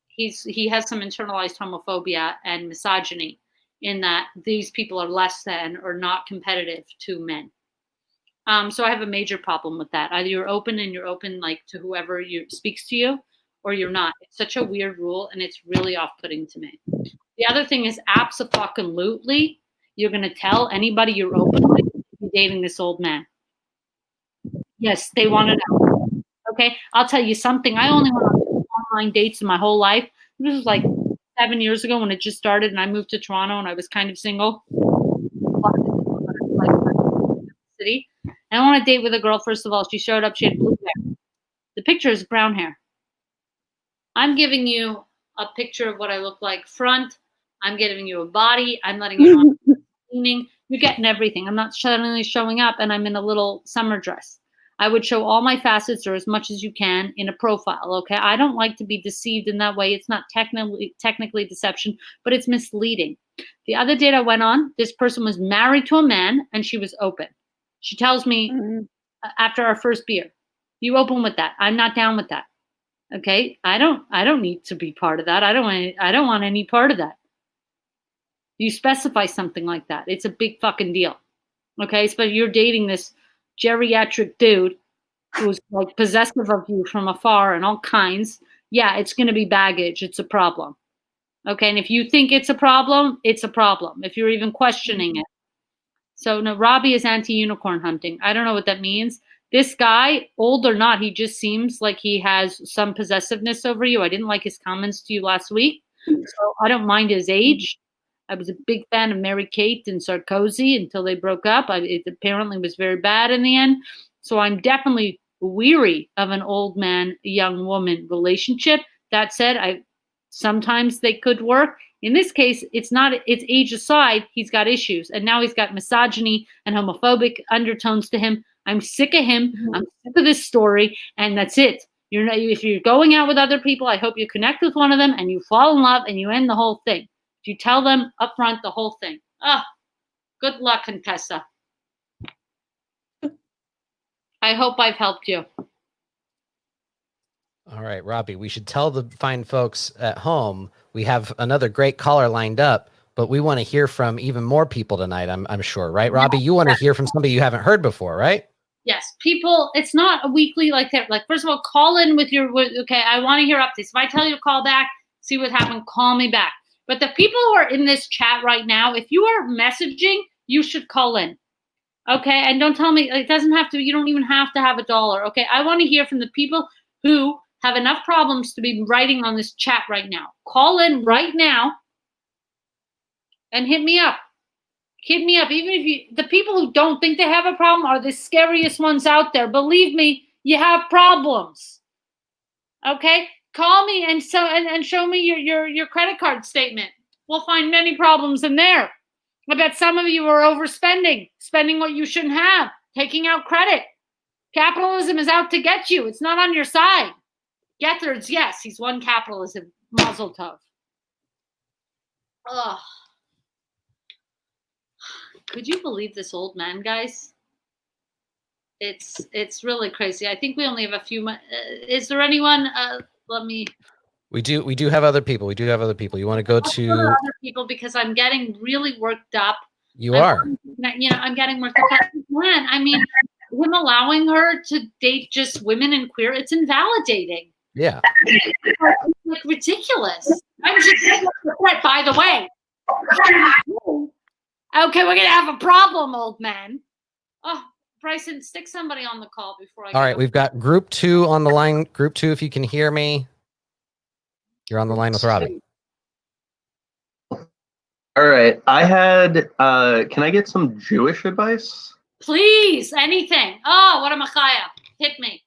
he has some internalized homophobia and misogyny in that these people are less than or not competitive to men. So I have a major problem with that. Either you're open and you're open like to whoever speaks to you, or you're not. It's such a weird rule, and it's really off-putting to me. The other thing is abso-fucking-lutely, you're going to tell anybody you're open with you're dating this old man. Yes, they want to know. Okay, I'll tell you something. I only went on online dates in my whole life. This was like 7 years ago when it just started, and I moved to Toronto, and I was kind of single. City. And I want to date with a girl. First of all, she showed up. She had blue hair. The picture is brown hair. I'm giving you a picture of what I look like front. I'm giving you a body. I'm letting you know cleaning. You're getting everything. I'm not suddenly showing up and I'm in a little summer dress. I would show all my facets or as much as you can in a profile. Okay. I don't like to be deceived in that way. It's not technically deception, but it's misleading. The other date I went on, this person was married to a man and she was open. She tells me after our first beer, you open with that. I'm not down with that. Okay. I don't need to be part of that. I don't want any part of that. You specify something like that. It's a big fucking deal. Okay. So you're dating this geriatric dude who's like possessive of you from afar and all kinds. Yeah. It's going to be baggage. It's a problem. Okay. And if you think it's a problem, it's a problem. If you're even questioning it. So no, Robby is anti-unicorn hunting. I don't know what that means. This guy, old or not, he just seems like he has some possessiveness over you. I didn't like his comments to you last week. So I don't mind his age. I was a big fan of Mary-Kate and Sarkozy until they broke up. It apparently was very bad in the end. So I'm definitely weary of an old man, young woman relationship. That said, sometimes they could work. In this case, it's age aside, he's got issues. And now he's got misogyny and homophobic undertones to him. I'm sick of him. I'm sick of this story. And that's it. If you're going out with other people, I hope you connect with one of them and you fall in love and you end the whole thing. If you tell them up front the whole thing. Good luck, Contessa. I hope I've helped you. All right, Robby, we should tell the fine folks at home we have another great caller lined up, but we want to hear from even more people tonight, I'm sure, right, Robby? You want to hear from somebody you haven't heard before, right? Yes, people, it's not a weekly like that. Like, first of all, call in with okay, I want to hear updates. If I tell you to call back, see what happened, call me back. But the people who are in this chat right now, if you are messaging, you should call in. Okay, and don't tell me, it doesn't have to, you don't even have to have $1. Okay, I want to hear from the people who have enough problems to be writing on this chat right now. Call in right now and hit me up. Hit me up. Even if the people who don't think they have a problem are the scariest ones out there. Believe me, you have problems. Okay, call me and show me your credit card statement. We'll find many problems in there. I bet some of you are overspending, spending what you shouldn't have, taking out credit. Capitalism is out to get you. It's not on your side. Gethard's, yes, he's won capitalism. Mazel tov. Ugh. Could you believe this old man, guys? it's really crazy. I think we only have a few. Is there anyone? Let me. We do have other people. We do have other people. You want to go to other people because I'm getting really worked up. You are. I'm getting worked up. Man, I mean, him allowing her to date just women and queer, it's invalidating. Yeah. It's like ridiculous. I'm just upset, by the way. Okay, we're gonna have a problem, old man. Oh, Bryson, stick somebody on the call before I. All right, we've got group 2 on the line. Group 2, if you can hear me, you're on the line with Robby. All right, I had. Can I get some Jewish advice? Please, anything. Oh, what a machaya. Hit me.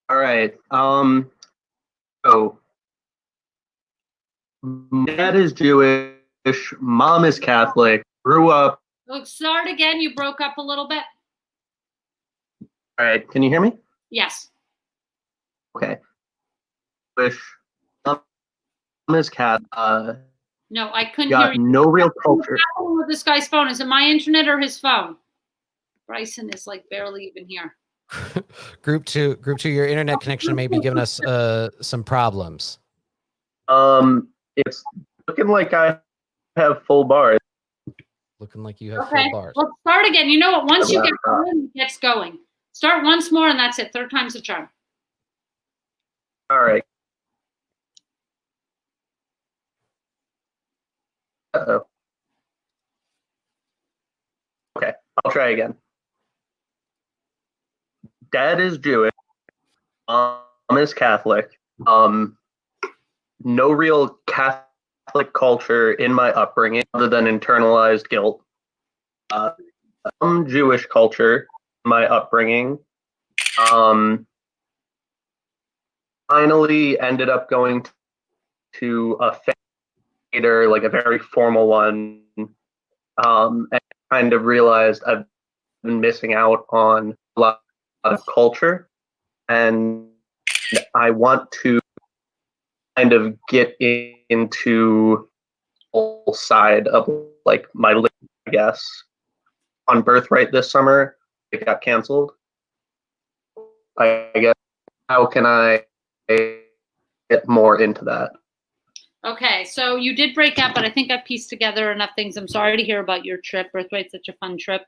All right. So, dad is Jewish, mom is Catholic. Grew up. Look, start again. You broke up a little bit. All right, can you hear me? Yes. Okay. Jewish, mom is Catholic. No, I couldn't Got hear you. no real culture. What's happening with this guy's phone? Is it my internet or his phone? Bryson is like barely even here. Group 2, your internet connection may be giving us some problems. It's looking like I have full bars. Looking like you have Okay, full bars. let's start again. You know what? Once you get going, it gets going. Start once more, and that's it. Third time's the charm. All right. Uh-oh. Okay, I'll try again. Dad is Jewish. Mom is Catholic. No real Catholic culture in my upbringing other than internalized guilt. Some Jewish culture in my upbringing. Finally ended up going to a theater, like a very formal one, and kind of realized I've been missing out on a lot of culture, and I want to kind of get into whole side of like my life, I guess. On Birthright this summer, it got canceled. I guess, how can I get more into that? Okay, so you did break up, but I think I've pieced together enough things. I'm sorry to hear about your trip. Birthright's such a fun trip.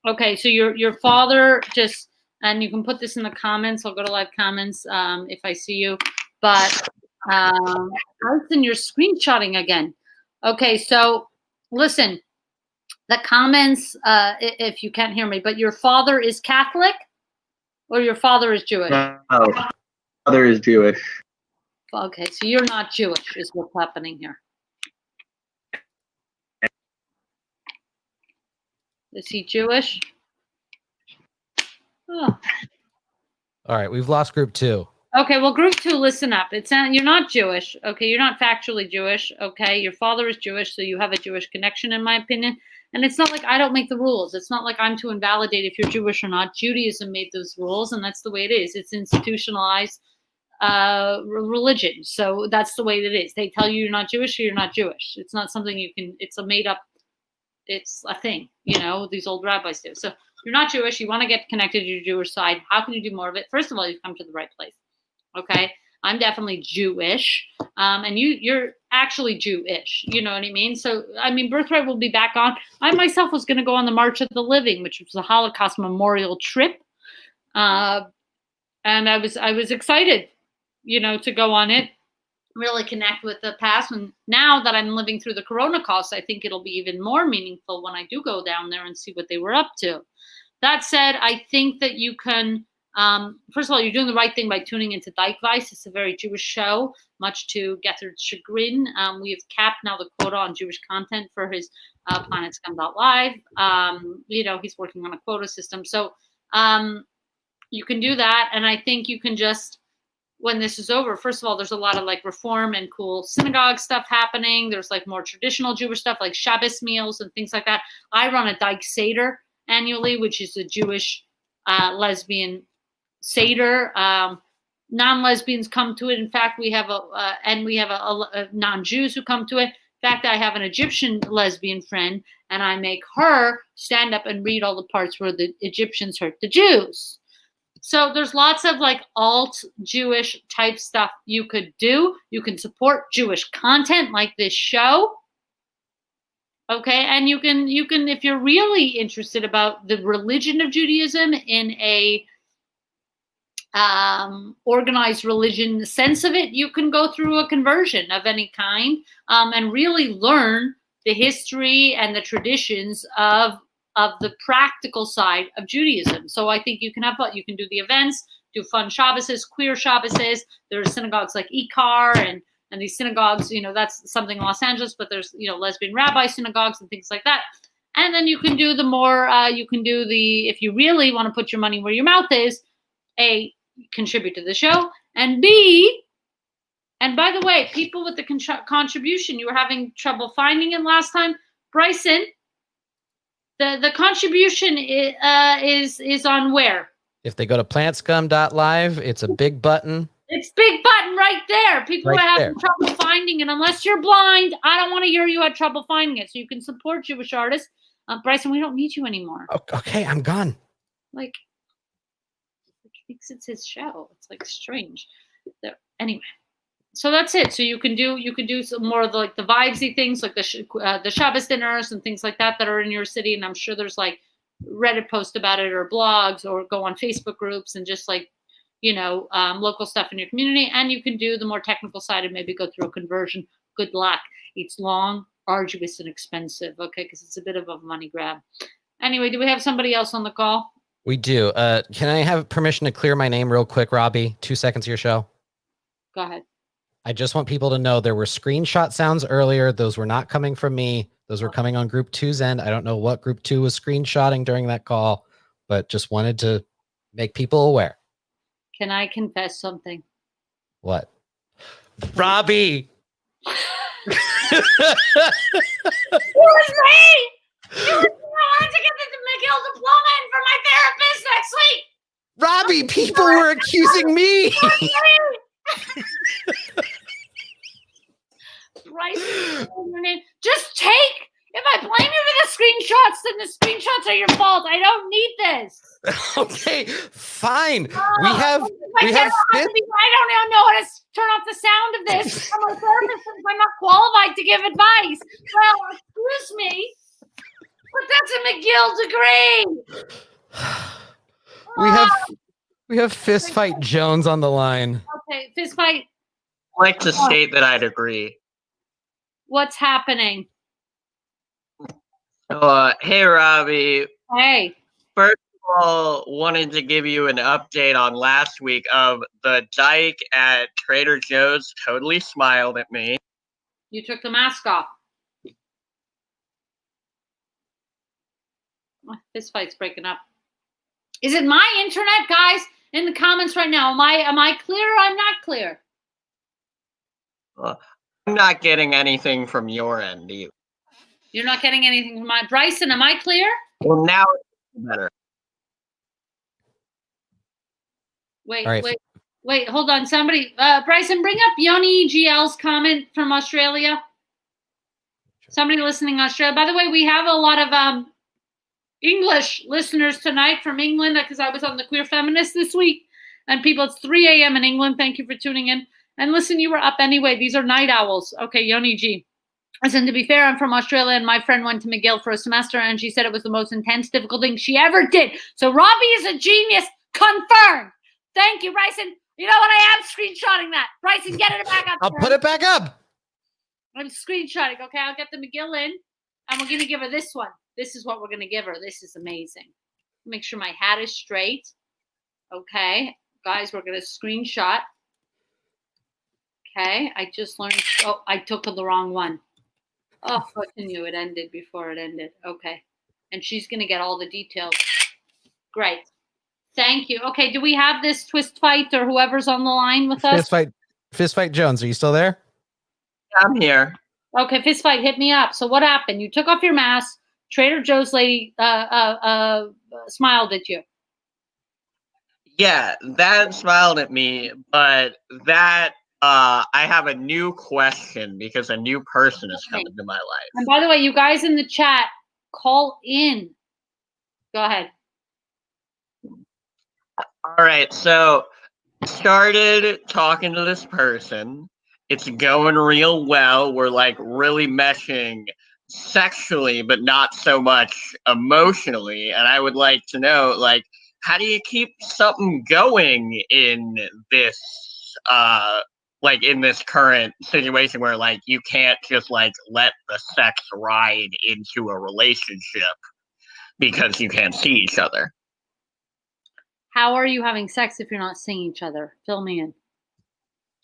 Okay, so your father just, and you can put this in the comments. I'll go to live comments if I see you. But Bryson, you're screenshotting again. Okay, so listen, the comments, if you can't hear me, but your father is Catholic or your father is Jewish? No, father is Jewish. Okay, so you're not Jewish is what's happening here. Is he Jewish? Oh. All right, we've lost group 2. Okay, well, group 2, listen up. It's not, you're not Jewish. Okay, you're not factually Jewish. Okay, your father is Jewish, so you have a Jewish connection, in my opinion. And it's not like I don't make the rules. It's not like I'm to invalidate if you're Jewish or not. Judaism made those rules, and that's the way it is. It's institutionalized religion, so that's the way it is. They tell you you're not Jewish or you're not Jewish. It's not something you can. It's a made up. It's a thing. You know, these old rabbis do. So you're not Jewish. You want to get connected to your Jewish side. How can you do more of it? First of all, you've come to the right place. Okay, I'm definitely Jewish, and you're actually Jewish. You know what I mean? So I mean, Birthright will be back on. I myself was going to go on the March of the Living, which was a Holocaust memorial trip, and I was excited, you know, to go on it, really connect with the past. And now that I'm living through the Corona cost, I think it'll be even more meaningful when I do go down there and see what they were up to. That said, I think that you can. First of all, you're doing the right thing by tuning into Dykevice. It's a very Jewish show, much to Gethard's chagrin. We have capped now the quota on Jewish content for his PlanetScum.live. You know, he's working on a quota system. So you can do that. And I think you can just, when this is over, first of all, there's a lot of like reform and cool synagogue stuff happening. There's like more traditional Jewish stuff like Shabbos meals and things like that. I run a Dyke Seder annually, which is a Jewish lesbian Seder. Non-lesbians come to it. In fact, we have a non-Jews who come to it. In fact, I have an Egyptian lesbian friend, and I make her stand up and read all the parts where the Egyptians hurt the Jews. So there's lots of like alt Jewish type stuff you could do. You can support Jewish content like this show. Okay, and you can if you're really interested about the religion of Judaism in a organized religion sense of it, you can go through a conversion of any kind and really learn the history and the traditions of the practical side of Judaism. So I think you can do the events, do fun Shabbases, queer Shabbases. There's synagogues like Ikar and these synagogues, that's something in Los Angeles, but there's, lesbian rabbi synagogues and things like that. And then you can do the more, if you really want to put your money where your mouth is, A, contribute to the show, and B, and by the way, people with the contribution, you were having trouble finding it last time. Bryson, the contribution is on where? If they go to planetscum.live, it's a big button. It's big button right there. People Right are having trouble finding it. Unless you're blind, I don't want to hear you had trouble finding it. So you can support Jewish artists. Bryson, we don't need you anymore. Okay, I'm gone. Like, he thinks it's his show. It's like strange. Anyway, so that's it. So you can do some more of the vibesy things, like the Shabbos dinners and things like that are in your city. And I'm sure there's like Reddit posts about it or blogs, or go on Facebook groups and just like, local stuff in your community. And you can do the more technical side and maybe go through a conversion. Good luck. It's long, arduous, and expensive. Okay, because it's a bit of a money grab. Anyway, do we have somebody else on the call? We do. Can I have permission to clear my name real quick, Robby? 2 seconds of your show. Go ahead. I just want people to know there were screenshot sounds earlier. Those were not coming from me. Those were coming on Group 2's end. I don't know what Group 2 was screenshotting during that call, but just wanted to make people aware. Can I confess something? What? Robby! It was me! It was me! I wanted to get the McGill diploma in for my therapist next week! Robby, people were accusing me! Bryce, just take. If I blame you for the screenshots, then the screenshots are your fault. I don't need this. Okay, fine. We I have don't even know how to turn off the sound of this. I'm a therapist, and I'm not qualified to give advice. Well, excuse me, but that's a McGill degree. We have Fist Fight Jones on the line. Okay, Fist Fight. I'd like to state that I'd agree. What's happening? Hey, Robby. Hey. First of all, wanted to give you an update on last week of the Dyke at Trader Joe's totally smiled at me. You took the mask off. This fight's breaking up. Is it my internet, guys? In the comments right now, am I clear or I'm not clear? I'm not getting anything from your end, do you? You're not getting anything from my Bryson. Am I clear? Well, now it's better. Wait, hold on. Somebody, Bryson, bring up Yoni GL's comment from Australia. Somebody listening in Australia. By the way, we have a lot of English listeners tonight from England because I was on the Queer Feminist this week. And people, it's 3 a.m. in England. Thank you for tuning in. And listen, you were up anyway. These are night owls. Okay, Yoni G. Listen, to be fair, I'm from Australia, and my friend went to McGill for a semester, and she said it was the most intense, difficult thing she ever did. So Robby is a genius. Confirmed. Thank you, Bryson. You know what? I am screenshotting that. Bryson, get it back up. I'll put it back up. I'm screenshotting. Okay, I'll get the McGill in, and we're going to give her this one. This is what we're going to give her. This is amazing. Make sure my hat is straight. Okay, guys, we're going to screenshot. Okay, I just learned. Oh, I took the wrong one. Oh, I knew it ended before it ended. Okay. And she's going to get all the details. Great. Thank you. Okay, do we have this Twist Fight or whoever's on the line with us? Fist Fight Jones, are you still there? I'm here. Okay, Fist Fight, hit me up. So what happened? You took off your mask. Trader Joe's lady smiled at you. Yeah, that smiled at me, but that I have a new question because a new person has come into my life. And by the way, you guys in the chat, call in. Go ahead. All right, so started talking to this person. It's going real well. We're like really meshing sexually, but not so much emotionally. And I would like to know, like, how do you keep something going in this like in this current situation where like you can't just like let the sex ride into a relationship because you can't see each other? How are you having sex if you're not seeing each other? Fill me in.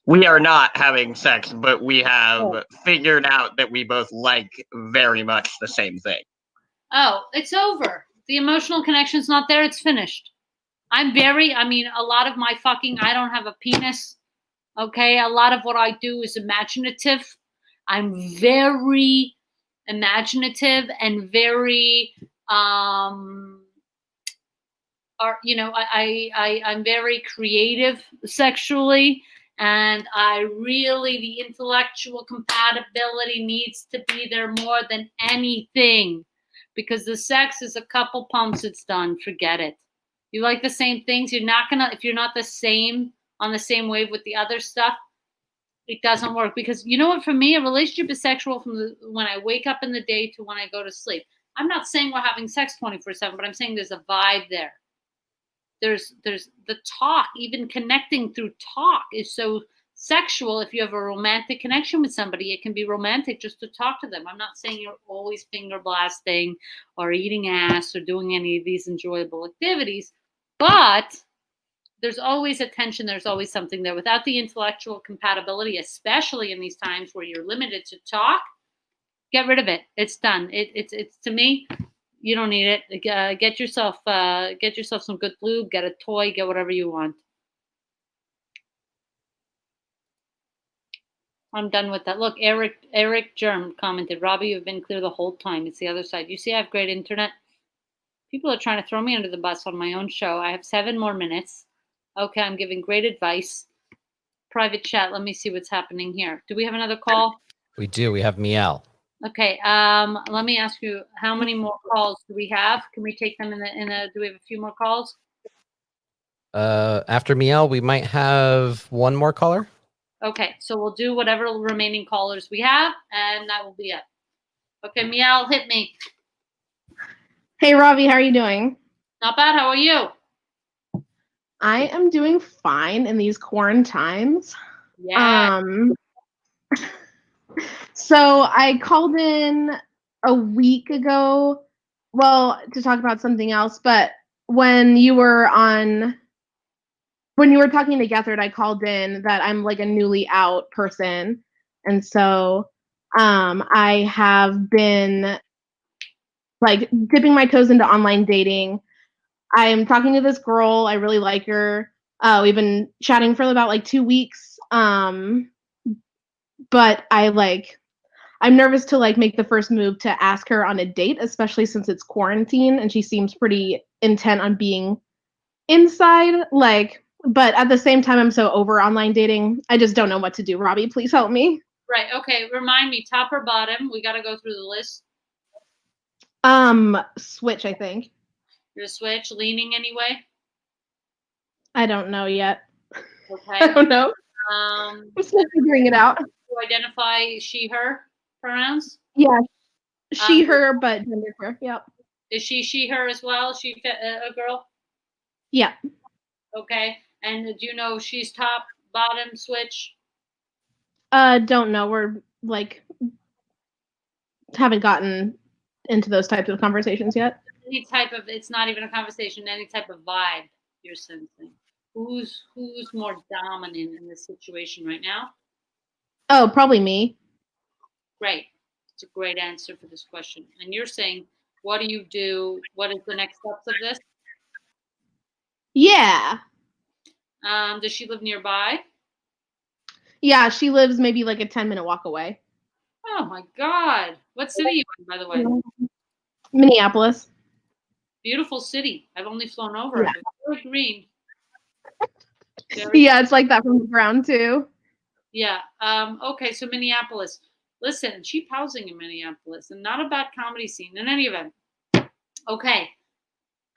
We are not having sex, but we have figured out that we both like very much the same thing. Oh, it's over. The emotional connection's not there. It's finished. I mean, a lot of my fucking, I don't have a penis. Okay. A lot of what I do is imaginative. I'm very imaginative and very, I'm very creative sexually, and the intellectual compatibility needs to be there more than anything, because the sex is a couple pumps, it's done, forget it. You like the same things, if you're not the same on the same wave with the other stuff, it doesn't work. Because you know what, for me, a relationship is sexual from when I wake up in the day to when I go to sleep. I'm not saying we're having sex 24/7, but I'm saying there's a vibe there. There's the talk, even connecting through talk is so sexual. If you have a romantic connection with somebody, it can be romantic just to talk to them. I'm not saying you're always finger blasting or eating ass or doing any of these enjoyable activities, but there's always a tension. There's always something there. Without the intellectual compatibility, especially in these times where you're limited to talk, get rid of it. It's done. It's to me, you don't need it. Get yourself some good lube. Get a toy. Get whatever you want. I'm done with that. Look, Eric Germ commented, Robby, you've been clear the whole time. It's the other side. You see, I have great internet. People are trying to throw me under the bus on my own show. I have 7 more minutes. Okay, I'm giving great advice. Private chat. Let me see what's happening here. Do we have another call? We do. We have Miel. Okay. Let me ask you, how many more calls do we have? Can we take them do we have a few more calls? After Miel, we might have one more caller. Okay, so we'll do whatever remaining callers we have, and that will be it. Okay, Miel, hit me. Hey, Robby, how are you doing? Not bad. How are you? I am doing fine in these quarantines. Yeah. So I called in a week ago, to talk about something else, but when you were talking to Gethard, I called in that I'm like a newly out person. And so I have been like dipping my toes into online dating. I'm talking to this girl. I really like her. We've been chatting for about like 2 weeks. But I'm nervous to like make the first move to ask her on a date, especially since it's quarantine and she seems pretty intent on being inside. But at the same time, I'm so over online dating. I just don't know what to do. Robby, please help me. Right. Okay. Remind me, top or bottom? We got to go through the list. Switch, I think. Your switch, leaning anyway? I don't know yet. Okay. I don't know. I'm still figuring it out. To identify she, her pronouns? Yeah. She, her, but gender queer. Yep. Is she, her as well? She a girl? Yeah. Okay. And do you know if she's top, bottom, switch? Don't know. We're haven't gotten into those types of conversations yet. It's not even a conversation, any type of vibe you're sensing. Who's more dominant in this situation right now? Oh, probably me. Great. It's a great answer for this question. And you're saying, what do you do? What is the next steps of this? Yeah. Does she live nearby? Yeah, she lives maybe like a 10-minute walk away. Oh my God. What city are you in, by the way? Minneapolis. Beautiful city. I've only flown over it. Very green. Yeah, it's like that from the ground too. Yeah. Okay, so Minneapolis. Listen, cheap housing in Minneapolis, and not a bad comedy scene in any event. Okay.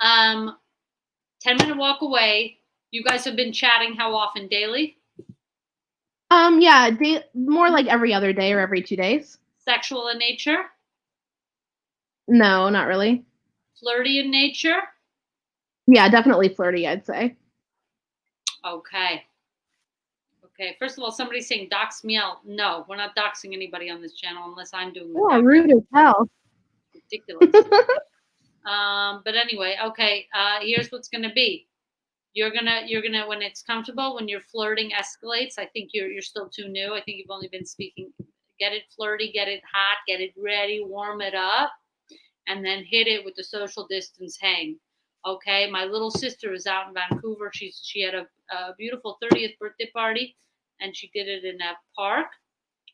10-minute walk away. You guys have been chatting how often? Daily? Yeah, more like every other day or every 2 days. Sexual in nature? No, not really. Flirty in nature? Yeah, definitely flirty, I'd say. Okay. Okay. First of all, somebody's saying dox me out. No, we're not doxing anybody on this channel unless I'm doing the Oh, rude as hell. ridiculous. But anyway, okay. Here's what's gonna be. You're gonna when it's comfortable, when your flirting escalates. I think you're still too new. I think you've only been speaking. Get it flirty, get it hot, get it ready, warm it up, and then hit it with the social distance hang. Okay, my little sister is out in Vancouver. She had a beautiful 30th birthday party, and she did it in a park,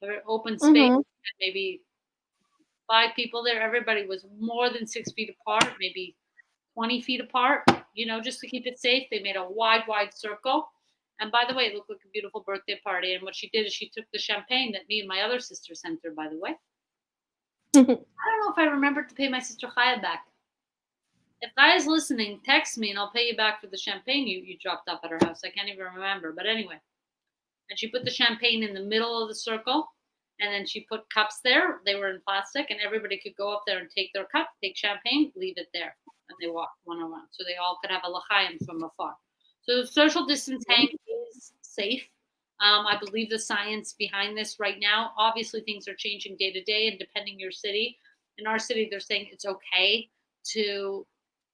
or open space, maybe 5 people there. Everybody was more than 6 feet apart, maybe 20 feet apart, just to keep it safe. They made a wide circle. And by the way, it looked like a beautiful birthday party. And what she did is she took the champagne that me and my other sister sent her, by the way. I don't know if I remembered to pay my sister Chaya back. If Chaya's listening, text me and I'll pay you back for the champagne you dropped off at her house. I can't even remember. But anyway. And she put the champagne in the middle of the circle. And then she put cups there. They were in plastic. And everybody could go up there and take their cup, take champagne, leave it there. And they walked one-on-one. So they all could have a l'chaim from afar. So social distance hang is safe. I believe the science behind this right now. Obviously, things are changing day to day, and depending your city. In our city, they're saying it's okay to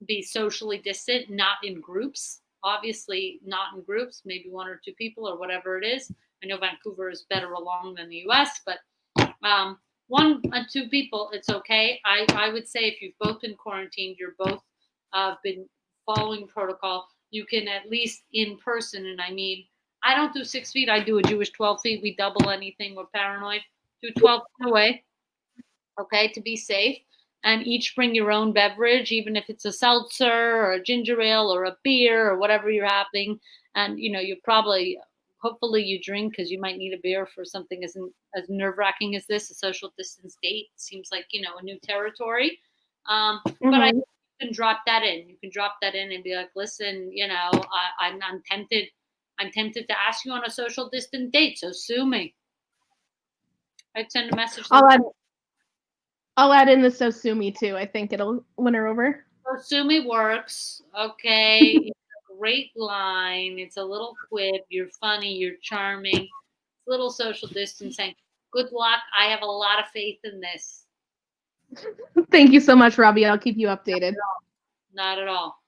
be socially distant, not in groups. Obviously, not in groups, maybe 1 or 2 people or whatever it is. I know Vancouver is better along than the US, but 1 and 2 people, it's okay. I would say if you've both been quarantined, you're both been following protocol, you can at least in person, and I mean, I don't do 6 feet, I do a Jewish 12 feet. We double anything, we're paranoid. Do 12 feet away, okay, to be safe. And each bring your own beverage, even if it's a seltzer or a ginger ale or a beer or whatever you're having. And, you probably, hopefully you drink because you might need a beer for something as nerve-wracking as this, a social distance date. It seems like, a new territory. But you can drop that in. You can drop that in and be like, listen, I'm tempted. I'm tempted to ask you on a social distance date, so sue me. I'd send a message. I'll add in the so sue me too. I think it'll win her over. So sue me works. Okay. It's a great line. It's a little quip. You're funny. You're charming. It's a little social distancing. Good luck. I have a lot of faith in this. Thank you so much, Robby. I'll keep you updated. Not at all.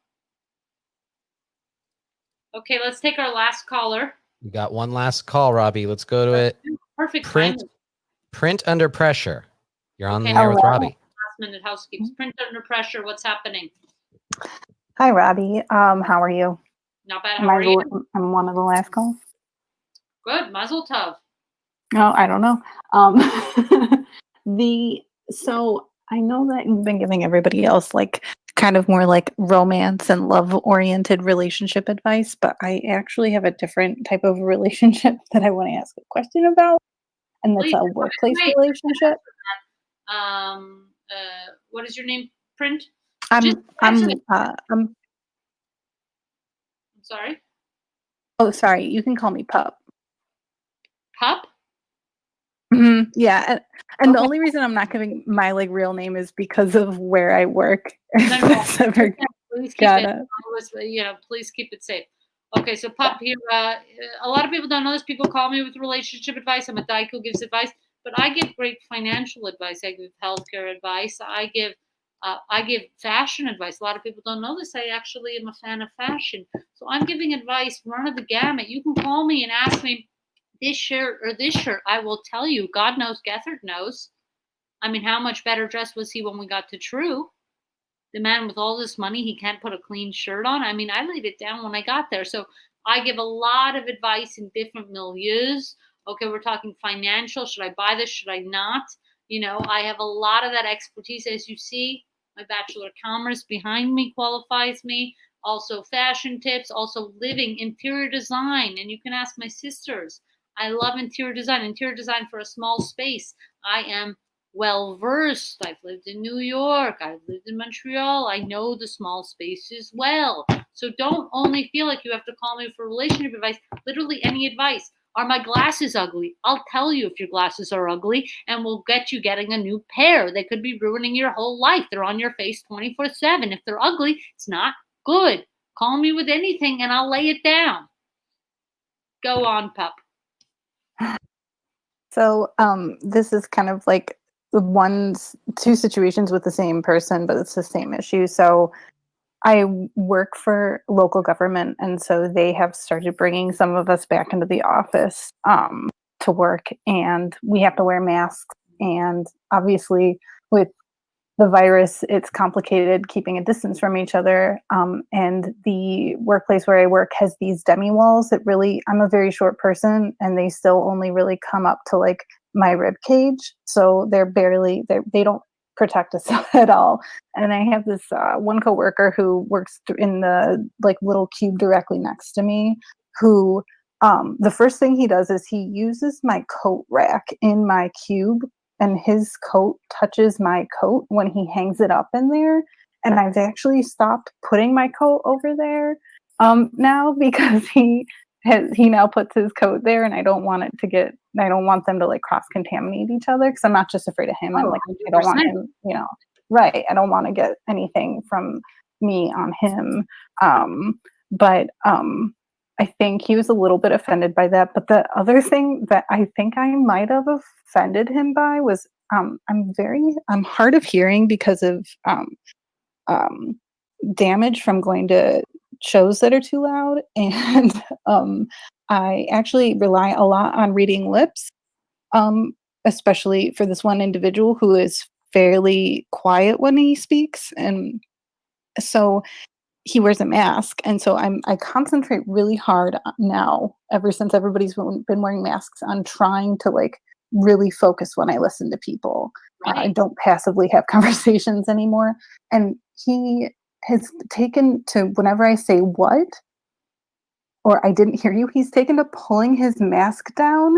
Okay, let's take our last caller. We got one last call, Robby. Let's go to it. Perfect. Print under pressure. You're on the air with Robby. Last minute housekeepers. Print under pressure. What's happening? Hi, Robby. How are you? Not bad. How are you? I'm one of the last calls. Good. Mazel tov. No, I don't know. So I know that you've been giving everybody else kind of more romance and love oriented relationship advice, but I actually have a different type of relationship that I want to ask a question about, and that's a workplace relationship. What is your name? Print. I'm sorry. Oh, sorry. You can call me Pup. Pup. Yeah, and the only reason I'm not giving my real name is because of where I work. Please keep it. Please keep it safe. Okay, so Pup here. A lot of people don't know this. People call me with relationship advice. I'm a dyke who gives advice, but I give great financial advice. I give healthcare advice. I give fashion advice. A lot of people don't know this. I actually am a fan of fashion, so I'm giving advice, run of the gamut. You can call me and ask me this shirt or this shirt. I will tell you. God knows, Gethard knows. I mean, how much better dressed was he when we got to True? The man with all this money, he can't put a clean shirt on. I mean, I laid it down when I got there. So I give a lot of advice in different milieus. Okay, we're talking financial. Should I buy this? Should I not? I have a lot of that expertise. As you see, my Bachelor of Commerce behind me qualifies me. Also fashion tips, also living, interior design. And you can ask my sisters. I love interior design. Interior design for a small space. I am well versed. I've lived in New York. I've lived in Montreal. I know the small spaces well. So don't only feel like you have to call me for relationship advice. Literally any advice. Are my glasses ugly? I'll tell you if your glasses are ugly, and we'll get you getting a new pair. They could be ruining your whole life. They're on your face 24/7. If they're ugly, it's not good. Call me with anything and I'll lay it down. Go on, pup. So this is kind of like two situations with the same person, but it's the same issue. So I work for local government, and so they have started bringing some of us back into the office to work, and we have to wear masks. And obviously, with the virus, it's complicated keeping a distance from each other. And the workplace where I work has these demi walls that really, I'm a very short person, and they still only really come up to like my rib cage. So they don't protect us at all. And I have this one coworker who works in the like little cube directly next to me, who the first thing he does is he uses my coat rack in my cube, and his coat touches my coat when he hangs it up in there. And I've actually stopped putting my coat over there now, because he now puts his coat there, and I don't want them to like cross contaminate each other, because I'm not just afraid of him. I'm like, I don't want him, right. I don't want to get anything from me on him. But I think he was a little bit offended by that. But the other thing that I think I might have offended him by was I'm hard of hearing because of damage from going to shows that are too loud. And I actually rely a lot on reading lips, especially for this one individual who is fairly quiet when he speaks. And so he wears a mask, and so I concentrate really hard now, ever since everybody's been wearing masks, on trying to like really focus when I listen to people. Right. I don't passively have conversations anymore. And he has taken to, whenever I say what or I didn't hear you, he's taken to pulling his mask down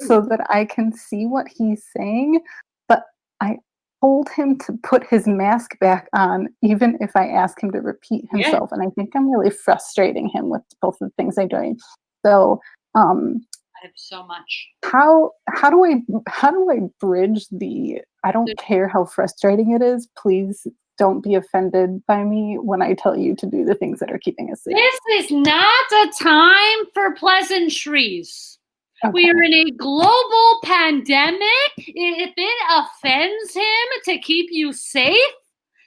so that I can see what he's saying. But I told him to put his mask back on, even if I ask him to repeat himself. Yeah. And I think I'm really frustrating him with both of the things I'm doing. So I have so much. How do I bridge the, I don't care how frustrating it is, please don't be offended by me when I tell you to do the things that are keeping us safe. This is not a time for pleasantries. Okay. We are in a global pandemic. If it offends him to keep you safe,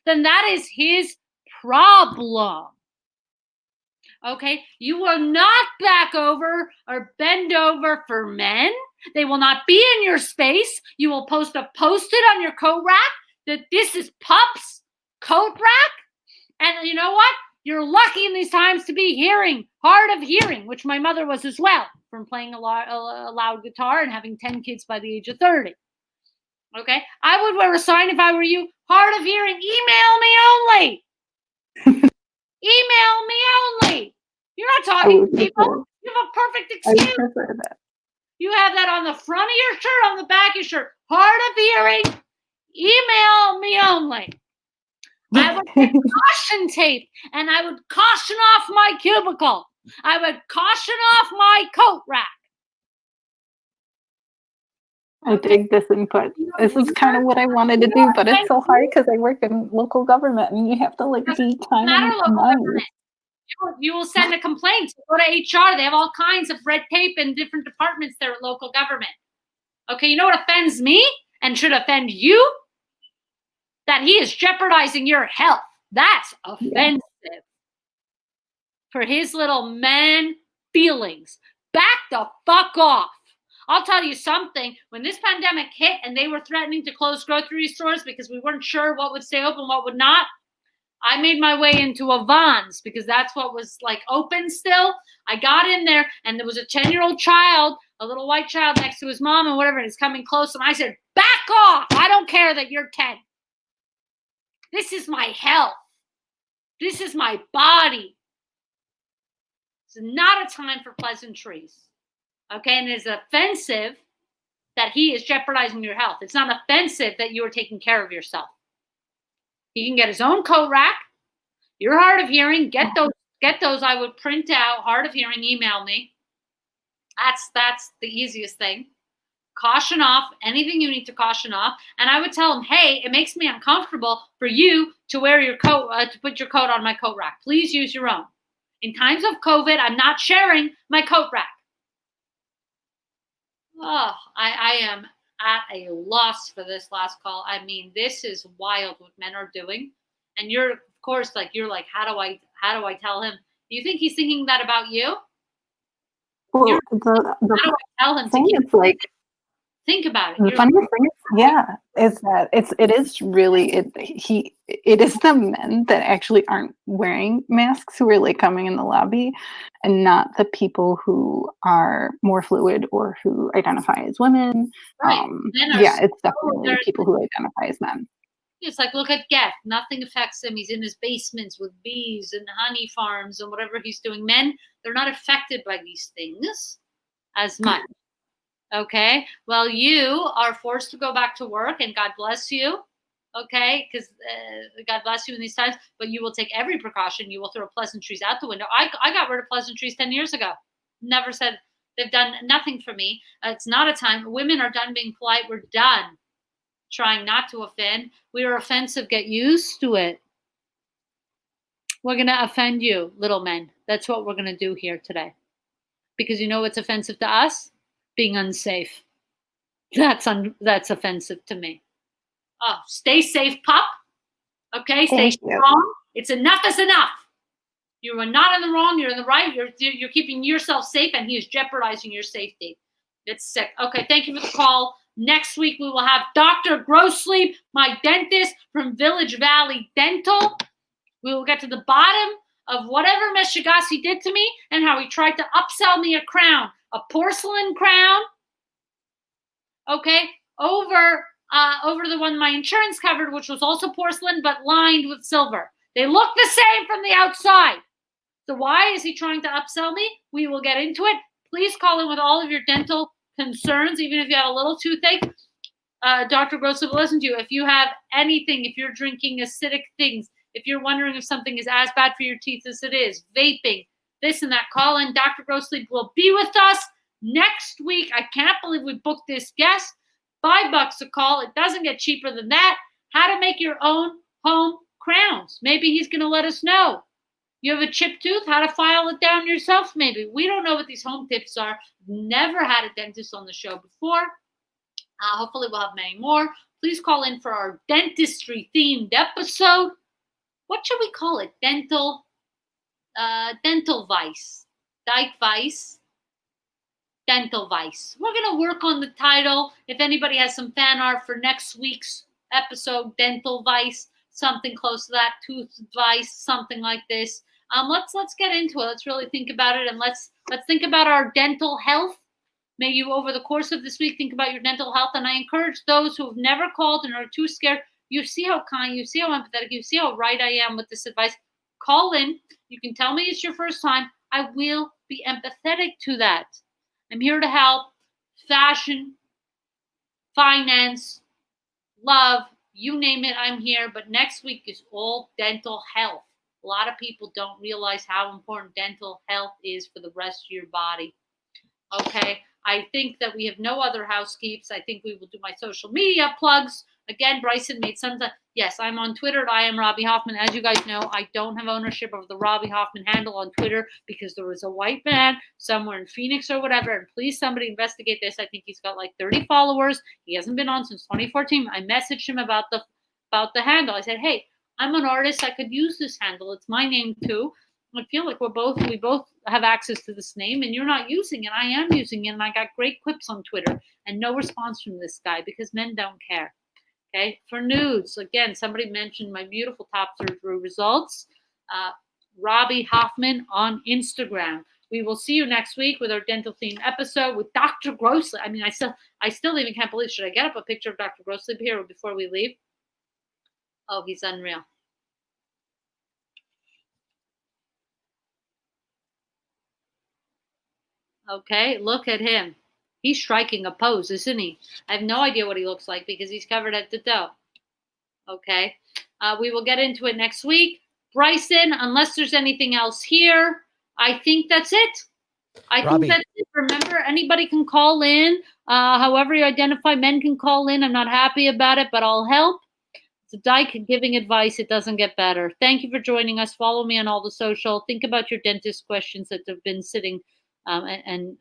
then that is his problem. Okay? You will not back over or bend over for men. They will not be in your space. You will post a post-it on your coat rack that this is Pup's coat rack. And you know what? You're lucky in these times to be hard of hearing, which my mother was as well, from playing a loud guitar and having 10 kids by the age of 30. Okay? I would wear a sign if I were you. Hard of hearing, email me only. Email me only. You're not talking to people. You have a perfect excuse. You have that on the front of your shirt, on the back of your shirt. Hard of hearing, email me only. I would take caution tape, and I would caution off my cubicle. I would caution off my coat rack. I dig this input. This is kind of what I wanted to do, but it's so hard because I work in local government, and you have to like be kind of. You will send a complaint. Go to HR. They have all kinds of red tape in different departments there at local government. Okay, you know what offends me and should offend you? That he is jeopardizing your health. That's offensive. Yeah. For his little man feelings. Back the fuck off. I'll tell you something. When this pandemic hit and they were threatening to close grocery stores because we weren't sure what would stay open, what would not, I made my way into a Vons because that's what was like open still. I got in there and there was a 10-year-old child, a little white child next to his mom and whatever, and he's coming close. And I said, back off. I don't care that you're 10. This is my health. This is my body. It's not a time for pleasantries. Okay, and it's offensive that he is jeopardizing your health. It's not offensive that you are taking care of yourself. He can get his own coat rack. You're hard of hearing. Get those. I would print out. Hard of hearing. Email me. That's the easiest thing. Caution off anything you need to caution off. And I would tell him, hey, it makes me uncomfortable for you to wear your coat, to put your coat on my coat rack. Please use your own. In times of COVID, I'm not sharing my coat rack. Oh, I am at a loss for this last call. I mean, this is wild what men are doing. And you're, of course, you're like, how do I tell him? Do you think he's thinking that about you? Well, How do I tell him to thing keep, is like think about it? the You're- funniest thing is that it is really it is the men that actually aren't wearing masks who are like coming in the lobby, and not the people who are more fluid or who identify as women. Right. Yeah, it's definitely people who identify as men. It's like, look at Geth. Nothing affects him. He's in his basements with bees and honey farms and whatever he's doing. Men, they're not affected by these things as much. Okay? Well, you are forced to go back to work, and God bless you. Okay? Because God bless you in these times. But you will take every precaution. You will throw pleasantries out the window. I got rid of pleasantries 10 years ago. Never said they've done nothing for me. It's not a time. Women are done being polite. We're done trying not to offend. We are offensive. Get used to it. We're going to offend you, little men. That's what we're going to do here today. Because you know what's offensive to us? Being unsafe. That's offensive to me. Oh, stay safe, pup. Okay, stay strong. It's enough is enough. You are not in the wrong. You're in the right. You're keeping yourself safe, and he is jeopardizing your safety. It's sick. Okay, thank you for the call. Next week, we will have Dr. Grossley, my dentist from Village Valley Dental. We will get to the bottom of whatever Meshigasi did to me and how he tried to upsell me a crown, a porcelain crown, okay, over the one my insurance covered, which was also porcelain but lined with silver. They look the same from the outside. So why is he trying to upsell me? We will get into it. Please call in with all of your dental concerns, even if you have a little toothache. Dr. Grossley will listen to you. If you have anything, if you're drinking acidic things, if you're wondering if something is as bad for your teeth as it is, vaping, this and that, call in. Dr. Grossley will be with us next week. I can't believe we booked this guest. $5 a call. It doesn't get cheaper than that. How to make your own home crowns. Maybe he's going to let us know. You have a chipped tooth, how to file it down yourself, maybe. We don't know what these home tips are. Never had a dentist on the show before. Hopefully we'll have many more. Please call in for our dentistry-themed episode. What should we call it? Dental Vice. Dykevice. Dental Vice. We're going to work on the title. If anybody has some fan art for next week's episode, Dental Vice, something close to that, Tooth Vice, something like this. Let's get into it. Let's really think about it, and let's think about our dental health. May you, over the course of this week, think about your dental health. And I encourage those who have never called and are too scared. You see how kind, you see how empathetic, you see how right I am with this advice. Call in. You can tell me it's your first time. I will be empathetic to that. I'm here to help. Fashion, finance, love, you name it, I'm here. But next week is all dental health. A lot of people don't realize how important dental health is for the rest of your body. Okay, I think that we have no other housekeeps. I think we will do my social media plugs. Again, Bryson made some time. Yes, I'm on Twitter. I am Robby Hoffman. As you guys know, I don't have ownership of the Robby Hoffman handle on Twitter because there was a white man somewhere in Phoenix or whatever. And please, somebody investigate this. I think he's got like 30 followers. He hasn't been on since 2014. I messaged him about the handle. I said, hey, I'm an artist. I could use this handle. It's my name too. I feel like we both have access to this name, and you're not using it. I am using it, and I got great quips on Twitter, and no response from this guy because men don't care. Okay, for nudes, again, somebody mentioned my beautiful top surgery results. Robby Hoffman on Instagram. We will see you next week with our dental theme episode with Dr. Grossley. I mean, I still even can't believe. Should I get up a picture of Dr. Grossley here before we leave? Oh, he's unreal. Okay, look at him. He's striking a pose, isn't he? I have no idea what he looks like because he's covered head to toe. Okay, we will get into it next week. Bryson, unless there's anything else here, I think that's it. Robby. Think that's it. Remember, anybody can call in. However you identify, men can call in. I'm not happy about it, but I'll help. It's a Dyke giving advice. It doesn't get better. Thank you for joining us. Follow me on all the social. Think about your dentist questions that have been sitting and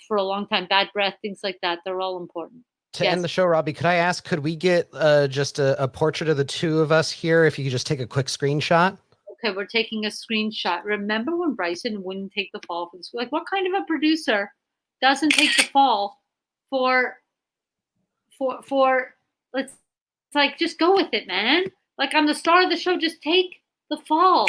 for a long time. Bad breath, things like that. They're all important. To end the show, Robby, could I ask, could we get just a portrait of the two of us here? If you could just take a quick screenshot. Okay, we're taking a screenshot. Remember when Bryson wouldn't take the fall for the school? Like, what kind of a producer doesn't take the fall for let's like just go with it, man. Like, I'm the star of the show, just take the fall.